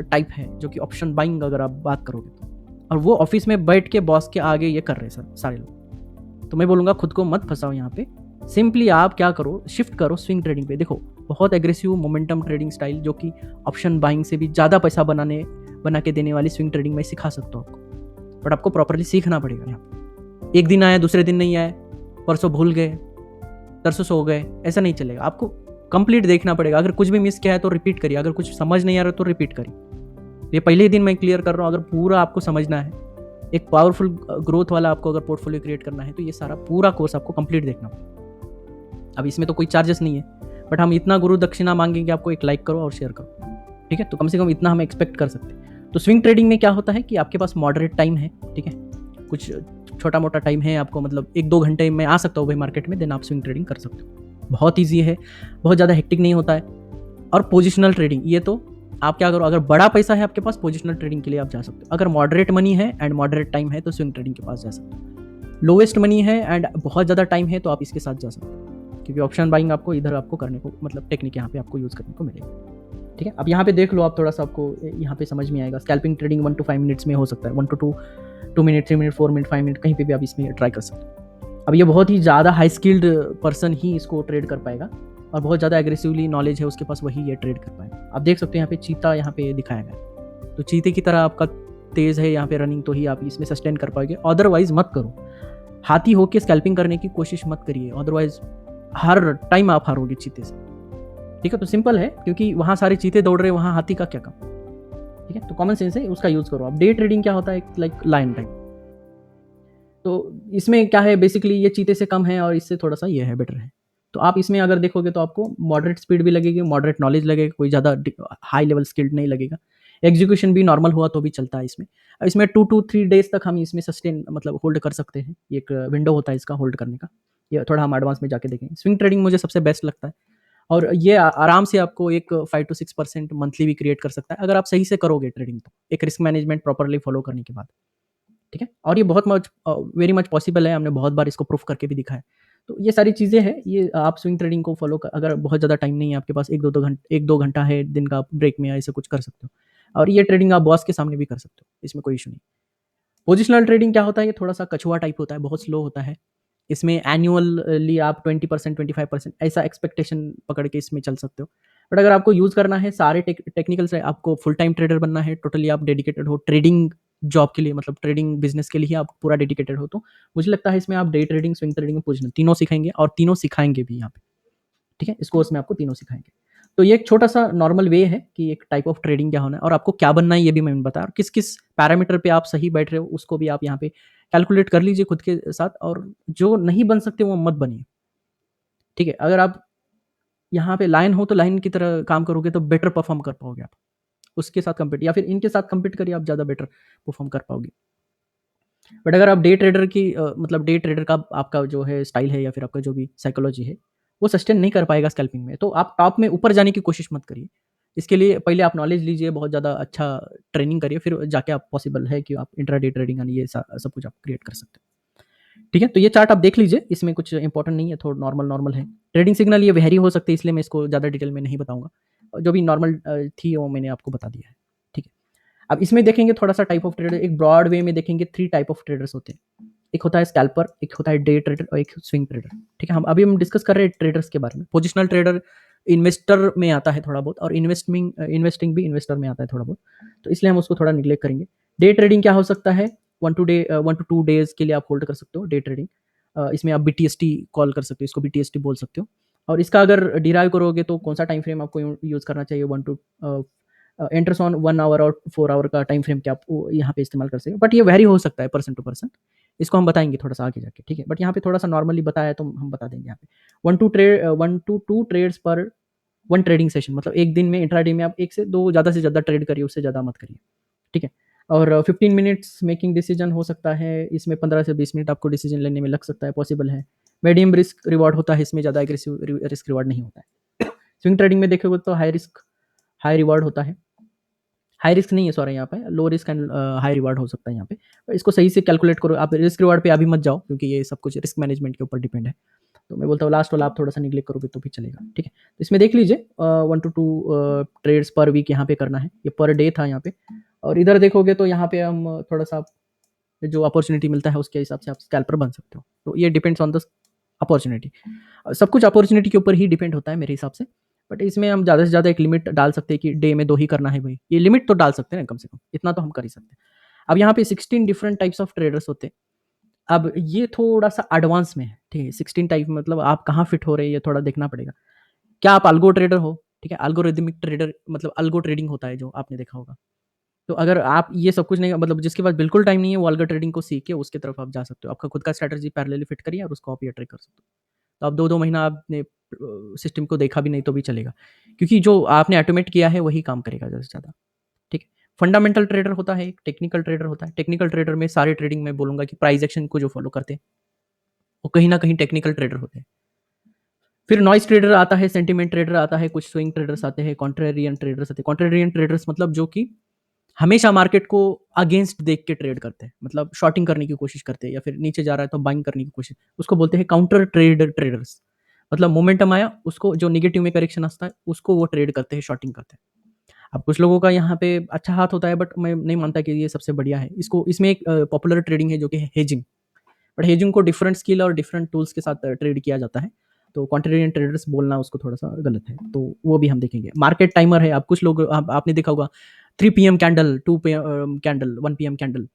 टाइप है, जो कि ऑप्शन बाइंग अगर आप बात करोगे तो। और वो ऑफिस में बैठ के बॉस के आगे ये कर रहे हैं सर सारे लोग। तो मैं बोलूँगा खुद को मत फंसाओ यहाँ पे। सिंपली आप क्या करो, शिफ्ट करो स्विंग ट्रेडिंग पे। देखो बहुत एग्रेसिव मोमेंटम ट्रेडिंग स्टाइल, जो कि ऑप्शन बाइंग से भी ज़्यादा पैसा बना के देने वाली स्विंग ट्रेडिंग मैं सिखा सकता हूँ आपको। बट आपको प्रॉपरली सीखना पड़ेगा यहाँ पे। एक दिन आया, दूसरे दिन नहीं आए, परसों भूल गए, तरसों सो गए, ऐसा नहीं चलेगा। आपको कंप्लीट देखना पड़ेगा। अगर कुछ भी मिस किया है तो रिपीट करिए, अगर कुछ समझ नहीं आ रहा तो रिपीट करिए। ये पहले ही दिन मैं क्लियर कर रहा हूँ। अगर पूरा आपको समझना है, एक पावरफुल ग्रोथ वाला आपको अगर पोर्टफोलियो क्रिएट करना है, तो ये सारा पूरा कोर्स आपको कंप्लीट देखना पड़ेगा। अब इसमें तो कोई चार्जेस नहीं है, बट हम इतना गुरु दक्षिणा मांगेंगे आपको, एक लाइक करो और शेयर करो, ठीक है? तो कम से कम इतना हम एक्सपेक्ट कर सकते हैं। तो स्विंग ट्रेडिंग में क्या होता है कि आपके पास मॉडरेट टाइम है, ठीक है? कुछ छोटा मोटा टाइम है आपको, मतलब 1-2 घंटे में आ सकता हूँ भाई मार्केट में, देन आप स्विंग ट्रेडिंग कर सकते हो। बहुत ईजी है, बहुत ज़्यादा हेक्टिक नहीं होता है। और पोजिशनल ट्रेडिंग, ये तो आप क्या करो, अगर बड़ा पैसा है आपके पास, पोजिशनल ट्रेडिंग के लिए आप जा सकते हो। अगर मॉडरेट मनी है एंड मॉडरेट टाइम है, तो स्विंग ट्रेडिंग के पास जा सकते हो। लोवेस्ट मनी है एंड बहुत ज़्यादा टाइम है, तो आप इसके साथ जा सकते हो, क्योंकि ऑप्शन बाइंग आपको इधर आपको करने को, मतलब टेक्निक यहाँ पे आपको यूज़ करने को मिलेगा, ठीक है? अब यहाँ पे देख लो आप, थोड़ा सा आपको यहाँ पे समझ में आएगा। स्कैल्पिंग ट्रेडिंग 1 to 5 मिनट्स में हो सकता है, 1 to 2 minute, 3 minute, 4 minute, 5 minute, कहीं पे भी आप इसमें ट्राई कर सकते हो। अब ये बहुत ही ज़्यादा हाई स्किल्ड पर्सन ही इसको ट्रेड कर पाएगा, और बहुत ज़्यादा एग्रेसिवली नॉलेज है उसके पास, वही ये ट्रेड कर पाएगा। आप देख सकते हो यहाँ पे चीता यहाँ पे दिखाया गया, तो चीते की तरह आपका तेज़ है यहाँ पे रनिंग, तो ही आप इसमें सस्टेन कर पाओगे, अदरवाइज मत करो। हाथी होके स्कैल्पिंग करने की कोशिश मत करिए, अदरवाइज हर टाइम आप हारोगे चीते से, ठीक है? तो सिंपल है, क्योंकि वहाँ सारे चीते दौड़ रहे हैं, वहाँ हाथी का क्या काम, ठीक है? तो कॉमन सेंस है, उसका यूज़ करो आप। डे ट्रेडिंग क्या होता है, लाइक लायन टाइप। तो इसमें क्या है, बेसिकली ये चीते से कम है और इससे थोड़ा सा ये है, बेटर है। तो आप इसमें अगर देखोगे तो आपको मॉडरेट स्पीड भी लगेगी, मॉडरेट नॉलेज लगेगा, कोई ज़्यादा हाई लेवल स्किल्ड नहीं लगेगा। एग्जीक्यूशन भी नॉर्मल हुआ तो भी चलता है इसमें। इसमें 2 to 3 डेज तक हम इसमें सस्टेन, मतलब होल्ड कर सकते हैं। एक विंडो होता है इसका होल्ड करने का, ये थोड़ा हम एडवांस में जाके देखेंगे। स्विंग ट्रेडिंग मुझे सबसे बेस्ट लगता है, और ये आराम से आपको एक 5 to 6% मंथली भी क्रिएट कर सकता है, अगर आप सही से करोगे ट्रेडिंग तो, एक रिस्क मैनेजमेंट प्रॉपरली फॉलो करने के बाद, ठीक है? और ये बहुत वेरी मच पॉसिबल है, हमने बहुत बार इसको प्रूफ करके भी दिखा है। तो ये सारी चीज़ें हैं, ये आप स्विंग ट्रेडिंग को फॉलो अगर बहुत ज़्यादा टाइम नहीं है आपके पास, 1-2 घंटा है दिन का ब्रेक में, ऐसे कुछ कर सकते हो। और ये ट्रेडिंग आप बॉस के सामने भी कर सकते हो, इसमें कोई इशू नहीं। पोजिशनल ट्रेडिंग क्या होता है, ये थोड़ा सा कछुआ टाइप होता है, बहुत स्लो होता है। इसमें एनुअली आप 20%, 25% ऐसा एक्सपेक्टेशन पकड़ के इसमें चल सकते हो। बट अगर आपको यूज़ करना है सारे टेक्निकल से, आपको फुल टाइम ट्रेडर बनना है, टोटली आप डेडिकेटेड हो ट्रेडिंग जॉब के लिए, मतलब ट्रेडिंग बिजनेस के लिए ही आप पूरा डेडिकेटेड हो, तो मुझे लगता है इसमें आप day trading, swing trading, positional तीनों सिखाएंगे, और तीनों सिखाएंगे भी यहाँ पे, ठीक है? इस कोर्स में आपको तीनों सिखाएंगे। तो ये एक छोटा सा नॉर्मल वे है कि एक टाइप ऑफ ट्रेडिंग क्या होना है, और आपको क्या बनना है ये भी मैंने बताया, और किस किस पैरामीटर पे आप सही बैठ रहे हो उसको भी आप यहाँ पे कैलकुलेट कर लीजिए खुद के साथ, और जो नहीं बन सकते वो मत बनिए, ठीक है? अगर आप यहाँ पे लायन हो तो लायन की तरह काम करोगे तो बेटर परफॉर्म कर पाओगे आप, उसके साथ कम्पीट, या फिर इनके साथ कम्पीट करिए, आप ज़्यादा बेटर परफॉर्म कर पाओगे। बट अगर आप डे ट्रेडर की मतलब डे ट्रेडर का आपका जो है स्टाइल है, या फिर आपका जो भी साइकोलॉजी है, वो सस्टेन नहीं कर पाएगा स्कैल्पिंग में, तो आप टॉप में ऊपर जाने की कोशिश मत करिए। इसके लिए पहले आप नॉलेज लीजिए, बहुत ज़्यादा अच्छा ट्रेनिंग करिए, फिर जाके आप पॉसिबल है कि आप इंट्राडे ट्रेडिंग एंड ये सब कुछ आप क्रिएट कर सकते हो, ठीक है? तो ये चार्ट आप देख लीजिए, इसमें कुछ इंपॉर्टेंट नहीं है, थोड़ा नॉर्मल है। ट्रेडिंग सिग्नल ये वेरी हो सकते हैं, इसलिए मैं इसको ज़्यादा डिटेल में नहीं बताऊंगा, और जो भी नॉर्मल थी वो मैंने आपको बता दिया है, ठीक है? अब इसमें देखेंगे थोड़ा सा टाइप ऑफ ट्रेडर, एक ब्रॉड वे में देखेंगे 3 टाइप ऑफ ट्रेडर्स होते हैं। एक होता है स्कैल्पर, एक होता है डे ट्रेडर, और एक स्विंग ट्रेडर, ठीक है? हम डिस्कस कर रहे हैं ट्रेडर्स के बारे में। पोजिशनल ट्रेडर इन्वेस्टर में आता है थोड़ा बहुत, और इन्वेस्टिंग भी इन्वेस्टर में आता है थोड़ा बहुत, तो इसलिए हम उसको थोड़ा निग्लेक्ट करेंगे। डे ट्रेडिंग क्या हो सकता है, 1 to 2 डेज के लिए आप होल्ड कर सकते हो डे ट्रेडिंग, इसमें आप BTST कॉल कर सकते हो, इसको BTST बोल सकते हो। और इसका अगर डिराइव करोगे तो कौन सा टाइम फ्रेम आपको यूज़ करना चाहिए, 1 टू एंटर्स ऑन 1 आवर और 4 आवर का टाइम फ्रेम क्या आप यहाँ पे इस्तेमाल कर सकते हो। बट ये वेरी हो सकता है पर्सन टू पर्सन, इसको हम बताएंगे थोड़ा सा आगे जाके, ठीक है। बट यहाँ पे थोड़ा सा नॉर्मली बताया तो हम बता देंगे यहाँ पे 1 to 2 ट्रेड्स पर 1 ट्रेडिंग सेशन, मतलब एक दिन में इंट्राडे में आप 1 से 2 ज़्यादा से ज़्यादा ट्रेड करिए, उससे ज़्यादा मत करिए, ठीक है। और 15 मिनट्स मेकिंग डिसीजन हो सकता है, इसमें 15 से 20 मिनट आपको डिसीजन लेने में लग सकता है, पॉसिबल है। मीडियम रिस्क रिवॉर्ड होता है, इसमें ज़्यादा एग्रेसिव रिस्क रिवॉर्ड नहीं होता है। स्विंग ट्रेडिंग में देखोगे तो हाई रिस्क हाई रिवॉर्ड होता है, हाई रिस्क नहीं है सॉरी, यहाँ पे low risk and high reward हो सकता है यहाँ पे। तो इसको सही से कैलकुलेट करो, आप रिस्क रिवार्ड पे अभी मत जाओ क्योंकि ये सब कुछ रिस्क मैनेजमेंट के ऊपर डिपेंड है। तो मैं बोलता हूँ लास्ट वाला आप थोड़ा सा निगलेक्ट करोगे तो भी चलेगा, ठीक है। तो इसमें देख लीजिए 1 to 2 ट्रेड्स पर वीक यहाँ पे करना है, ये पर डे था यहाँ पे। और इधर देखोगे तो यहाँ पे हम थोड़ा सा जो अपॉर्चुनिटी मिलता है उसके हिसाब से आप स्कैल्पर बन सकते हो। तो ये डिपेंड्स ऑन द अपॉर्चुनिटी, सब कुछ अपॉर्चुनिटी के ऊपर ही डिपेंड होता है मेरे हिसाब से। बट इसमें हम ज़्यादा से ज़्यादा एक लिमिट डाल सकते हैं कि डे में 2 ही करना है भाई, ये लिमिट तो डाल सकते हैं ना, कम से कम इतना तो हम कर ही सकते हैं। अब यहाँ पे 16 डिफरेंट टाइप्स ऑफ ट्रेडर्स होते हैं। अब ये थोड़ा सा एडवांस में है, ठीक है। 16 टाइप मतलब आप कहाँ फिट हो रहे हैं ये थोड़ा देखना पड़ेगा। क्या आप अल्गो ट्रेडर हो, ठीक है, अल्गोरिदमिक ट्रेडर मतलब अल्गो ट्रेडिंग होता है जो आपने देखा होगा। तो अगर आप ये सब कुछ नहीं, मतलब जिसके पास बिल्कुल टाइम नहीं है वो अल्गो ट्रेडिंग को सीख के उसकी तरफ आप जा सकते हो, आपका खुद का स्ट्रैटेजी पैरेलली फिट करिए और उसको आप ये ट्रेड कर सकते हो। तो आप 2-2 महीना आपने सिस्टम को देखा भी नहीं तो भी चलेगा, क्योंकि जो आपने ऑटोमेट किया है वही काम करेगा ज़्यादा से ज़्यादा, ठीक है। फंडामेंटल ट्रेडर होता है, एक टेक्निकल ट्रेडर होता है। टेक्निकल ट्रेडर में सारे ट्रेडिंग में बोलूँगा कि प्राइस एक्शन को जो फॉलो करते हैं, वो कहीं न कहीं टेक्निकल ट्रेडर होते हैं। फिर नॉइज़ ट्रेडर आता है, सेंटिमेंट ट्रेडर आता है, कुछ स्विंग ट्रेडर्स आते हैं, कॉन्ट्रेरियन ट्रेडर्स आते हैं। कॉन्ट्रेरियन ट्रेडर्स मतलब जो कि हमेशा मार्केट को अगेंस्ट देख के ट्रेड करते हैं, मतलब शॉर्टिंग करने की कोशिश करते हैं या फिर नीचे जा रहा है तो बाइंग करने की कोशिश, उसको बोलते हैं काउंटर ट्रेडर ट्रेडर्स। मतलब मोमेंटम आया उसको जो नेगेटिव में करेक्शन आता है उसको वो ट्रेड करते हैं, शॉर्टिंग करते हैं। अब कुछ लोगों का यहाँ पे अच्छा हाथ होता है बट मैं नहीं मानता कि ये सबसे बढ़िया है। इसको इसमें एक पॉपुलर ट्रेडिंग है जो कि है हेजिंग, बट हेजिंग को डिफरेंट स्किल और डिफरेंट टूल्स के साथ ट्रेड किया जाता है। तो कॉन्ट्रेरियन ट्रेडर्स बोलना उसको थोड़ा सा गलत है, तो वो भी हम देखेंगे। मार्केट टाइमर है, आप कुछ लोग आपने देखा होगा 3 PM candle, 2 PM candle, 1 PM candle,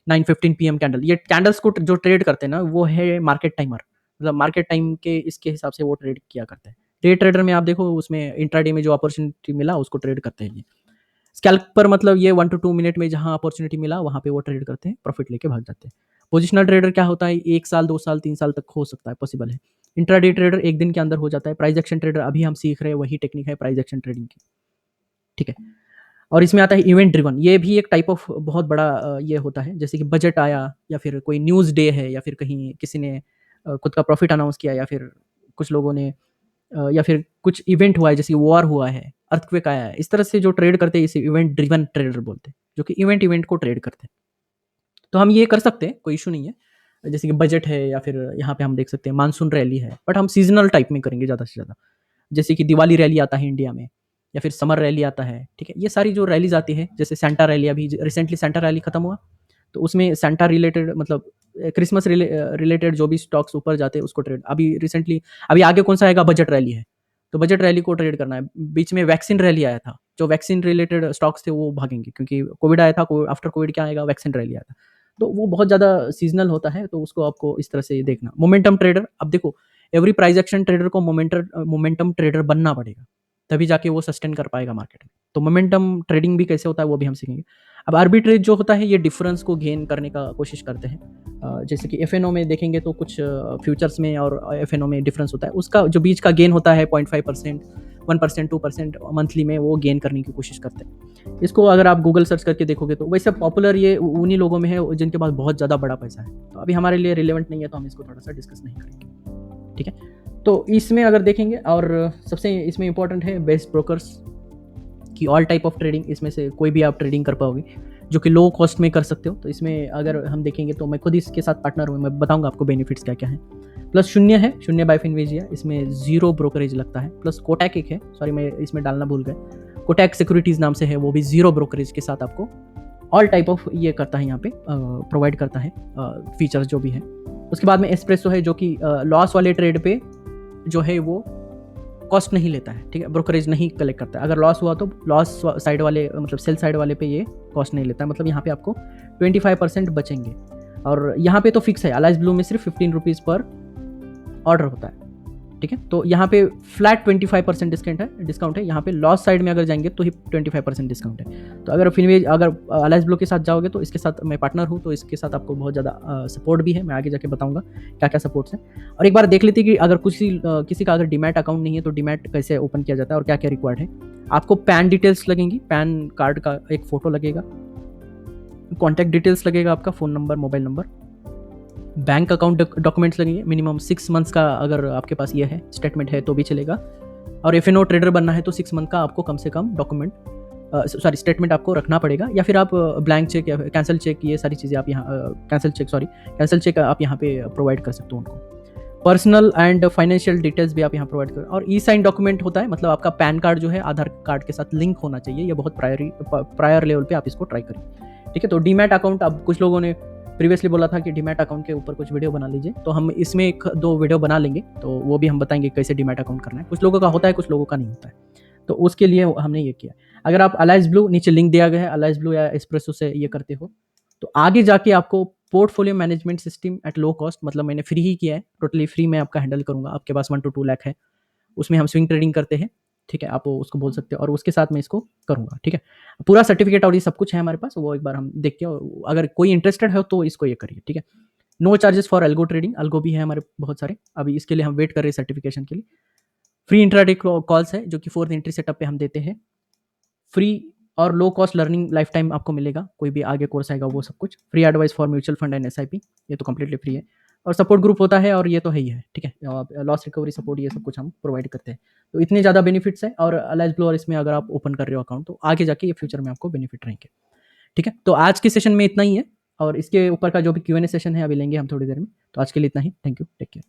9:15 PM candle, ये कैंडल्स को जो ट्रेड करते हैं ना वो है मार्केट टाइमर। मतलब मार्केट टाइम के इसके हिसाब से वो ट्रेड किया करते हैं। डे ट्रेडर में आप देखो उसमें इंट्राडे में जो अपॉर्चुनिटी मिला उसको ट्रेड करते हैं ये। स्कैल्पर मतलब ये 1 to 2 मिनट में जहाँ अपॉर्चुनिटी मिला वहाँ पे वो ट्रेड करते हैं, प्रॉफिट लेके भाग जाते हैं। पोजिशनल ट्रेडर क्या होता है, 1 साल 2 साल 3 साल तक हो सकता है, पॉसिबल है। इंट्राडे ट्रेडर 1 दिन के अंदर हो जाता है। प्राइस एक्शन ट्रेडर अभी हम सीख रहे हैं, वही टेक्निक है प्राइस एक्शन ट्रेडिंग की, ठीक है। और इसमें आता है इवेंट ड्रिवन, ये भी एक टाइप ऑफ बहुत बड़ा ये होता है, जैसे कि बजट आया या फिर कोई न्यूज़ डे है या फिर कहीं किसी ने खुद का प्रॉफिट अनाउंस किया या फिर कुछ लोगों ने या फिर कुछ इवेंट हुआ है जैसे वॉर हुआ है, अर्थक्वेक आया है, इस तरह से जो ट्रेड करते हैं इसे इवेंट ड्रिवन ट्रेडर बोलते हैं, जो कि इवेंट को ट्रेड करते हैं। तो हम ये कर सकते हैं, कोई इशू नहीं है। जैसे कि बजट है या फिर यहाँ पे हम देख सकते हैं मानसून रैली है, बट हम सीजनल टाइप में करेंगे ज़्यादा से ज़्यादा। जैसे कि दिवाली रैली आता है इंडिया में या फिर समर रैली आता है, ठीक है। ये सारी जो रैलीज आती है, जैसे सेंटा रैली, अभी रिसेंटली सेंटा रैली खत्म हुआ, तो उसमें सेंटा रिलेटेड मतलब क्रिसमस रिलेटेड जो भी स्टॉक्स ऊपर जाते हैं उसको ट्रेड। अभी रिसेंटली अभी आगे कौन सा आएगा, बजट रैली है, तो बजट रैली को ट्रेड करना है। बीच में वैक्सीन रैली आया था, जो वैक्सीन रिलेटेड स्टॉक्स थे वो भागेंगे क्योंकि कोविड आया था, आफ्टर कोविड क्या आएगा, वैक्सीन रैली आया था। तो वो बहुत ज़्यादा सीजनल होता है, तो उसको आपको इस तरह से देखना। मोमेंटम ट्रेडर, अब देखो एवरी प्राइस एक्शन ट्रेडर को मोमेंटम ट्रेडर बनना पड़ेगा, तभी जाके वो सस्टेन कर पाएगा मार्केट में। तो मोमेंटम ट्रेडिंग भी कैसे होता है वो भी हम सीखेंगे। अब आर्बिट्रेज जो होता है ये डिफरेंस को गेन करने का कोशिश करते हैं। जैसे कि एफएनओ में देखेंगे तो कुछ फ्यूचर्स में और एफएनओ में डिफरेंस होता है, उसका जो बीच का गेन होता है 0.5%, 1%, 2% मंथली में वो गेन करने की कोशिश करते हैं। इसको अगर आप गूगल सर्च करके देखोगे तो वैसे पॉपुलर ये उन्हीं लोगों में है जिनके पास बहुत ज़्यादा बड़ा पैसा है। तो अभी हमारे लिए रिलेवेंट नहीं है तो हम इसको थोड़ा सा डिस्कस नहीं करेंगे, ठीक है। तो इसमें अगर देखेंगे और सबसे इसमें इंपॉर्टेंट है बेस्ट ब्रोकर्स की ऑल टाइप ऑफ ट्रेडिंग, इसमें से कोई भी आप ट्रेडिंग कर पाओगे जो कि लो कॉस्ट में कर सकते हो। तो इसमें अगर हम देखेंगे तो मैं खुद इसके साथ पार्टनर हूँ, मैं बताऊंगा आपको बेनिफिट्स क्या क्या है। प्लस शून्य है, शून्य बाय फिनविजिया, इसमें 0 ब्रोकरेज लगता है। प्लस कोटैक एक है, सॉरी मैं इसमें डालना भूल गया, कोटैक सिक्योरिटीज़ नाम से है, वो भी 0 ब्रोकरेज के साथ आपको ऑल टाइप ऑफ ये करता है, यहाँ पे प्रोवाइड करता है फीचर्स जो भी है। उसके बाद में एस्प्रेसो है जो कि लॉस वाले ट्रेड पे जो है वो कॉस्ट नहीं लेता है, ठीक है, ब्रोकरेज नहीं कलेक्ट करता है। अगर लॉस हुआ तो लॉस साइड वाले मतलब सेल साइड वाले पे ये कॉस्ट नहीं लेता है, मतलब यहाँ पे आपको 25% बचेंगे। और यहाँ पे तो फिक्स है, अलाइज ब्लू में सिर्फ 15 रुपीज़ पर ऑर्डर होता है, ठीक है। तो यहाँ पे फ्लैट 25% डिस्काउंट है। यहाँ पे लॉस साइड में अगर जाएंगे तो ही 25% डिस्काउंट है। तो अगर फिर अगर अलाइज ब्लू के साथ जाओगे तो इसके साथ मैं पार्टनर हूँ, तो इसके साथ आपको बहुत ज़्यादा सपोर्ट भी है। मैं आगे जाके बताऊंगा क्या क्या सपोर्ट्स हैं। और एक बार देख लेते कि अगर किसी का अगर डीमैट अकाउंट नहीं है तो डीमैट कैसे ओपन किया जाता है और क्या क्या रिक्वायर्ड है। आपको पैन डिटेल्स लगेंगी, पैन कार्ड का एक फ़ोटो लगेगा, कॉन्टैक्ट डिटेल्स लगेगा, आपका phone number, mobile number, bank account documents लगेंगे, मिनिमम 6 मंथ्स का अगर आपके पास ये है स्टेटमेंट है तो भी चलेगा। और एफ.एन.ओ ट्रेडर बनना है तो 6 मंथ का आपको कम से कम डॉक्यूमेंट स्टेटमेंट आपको रखना पड़ेगा, या फिर आप ब्लैंक चेक या कैंसिल चेक, ये सारी चीज़ें आप यहाँ कैंसिल चेक आप यहाँ पे प्रोवाइड कर सकते हो उनको। पर्सनल एंड फाइनेंशियल डिटेल्स भी आप यहाँ प्रोवाइड करें। और ई साइन डॉक्यूमेंट होता है, मतलब आपका पैन कार्ड जो है आधार कार्ड के साथ लिंक होना चाहिए। ये बहुत प्रायर लेवल पे आप इसको ट्राई करें, ठीक है। तो डीमैट अकाउंट, अब कुछ लोगों ने प्रीवियसली बोला था कि डीमैट अकाउंट के ऊपर कुछ वीडियो बना लीजिए, तो हम इसमें 1-2 वीडियो बना लेंगे, तो वो भी हम बताएंगे कैसे डीमैट अकाउंट करना है। कुछ लोगों का होता है, कुछ लोगों का नहीं होता है, तो उसके लिए हमने ये किया। अगर आप अलाइज ब्लू, नीचे लिंक दिया गया है, अलाइज ब्लू या एस्प्रेसो से ये करते हो तो आगे जाके आपको portfolio management system at low cost, मतलब मैंने फ्री ही किया है, टोटली फ्री में आपका हैंडल करूंगा। आपके पास 1 to 2 लाख है, उसमें हम स्विंग ट्रेडिंग करते हैं, ठीक है, आप उसको बोल सकते हो, और उसके साथ मैं इसको करूंगा, ठीक है। पूरा सर्टिफिकेट और ये सब कुछ है हमारे पास, वो एक बार हम देख के, अगर कोई इंटरेस्टेड है तो इसको ये करिए, ठीक है। No charges for algo trading, algo भी है हमारे बहुत सारे, अभी इसके लिए हम वेट कर रहे हैं सर्टिफिकेशन के लिए। फ्री इंट्राडे कॉल्स है जो कि 4th एंट्री सेटअप पे हम देते हैं, फ्री और low cost learning life time आपको मिलेगा, कोई भी आगे कोर्स आएगा वो सब कुछ free. Advice for mutual fund and SIP, ये तो कंप्लीटली फ्री है। और सपोर्ट ग्रुप होता है, और ये तो है ही है, ठीक है। लॉस रिकवरी सपोर्ट, ये सब कुछ हम प्रोवाइड करते हैं। तो इतने ज़्यादा बेनिफिट्स हैं, और अलाइज ब्लू और इसमें अगर आप ओपन कर रहे हो अकाउंट तो आगे जाके ये फ्यूचर में आपको बेनिफिट रहेंगे, ठीक है। तो आज के सेशन में इतना ही है, और इसके ऊपर का जो भी Q&A सेशन है अभी लेंगे हम थोड़ी देर में। तो आज के लिए इतना ही, थैंक यू, टेक केयर।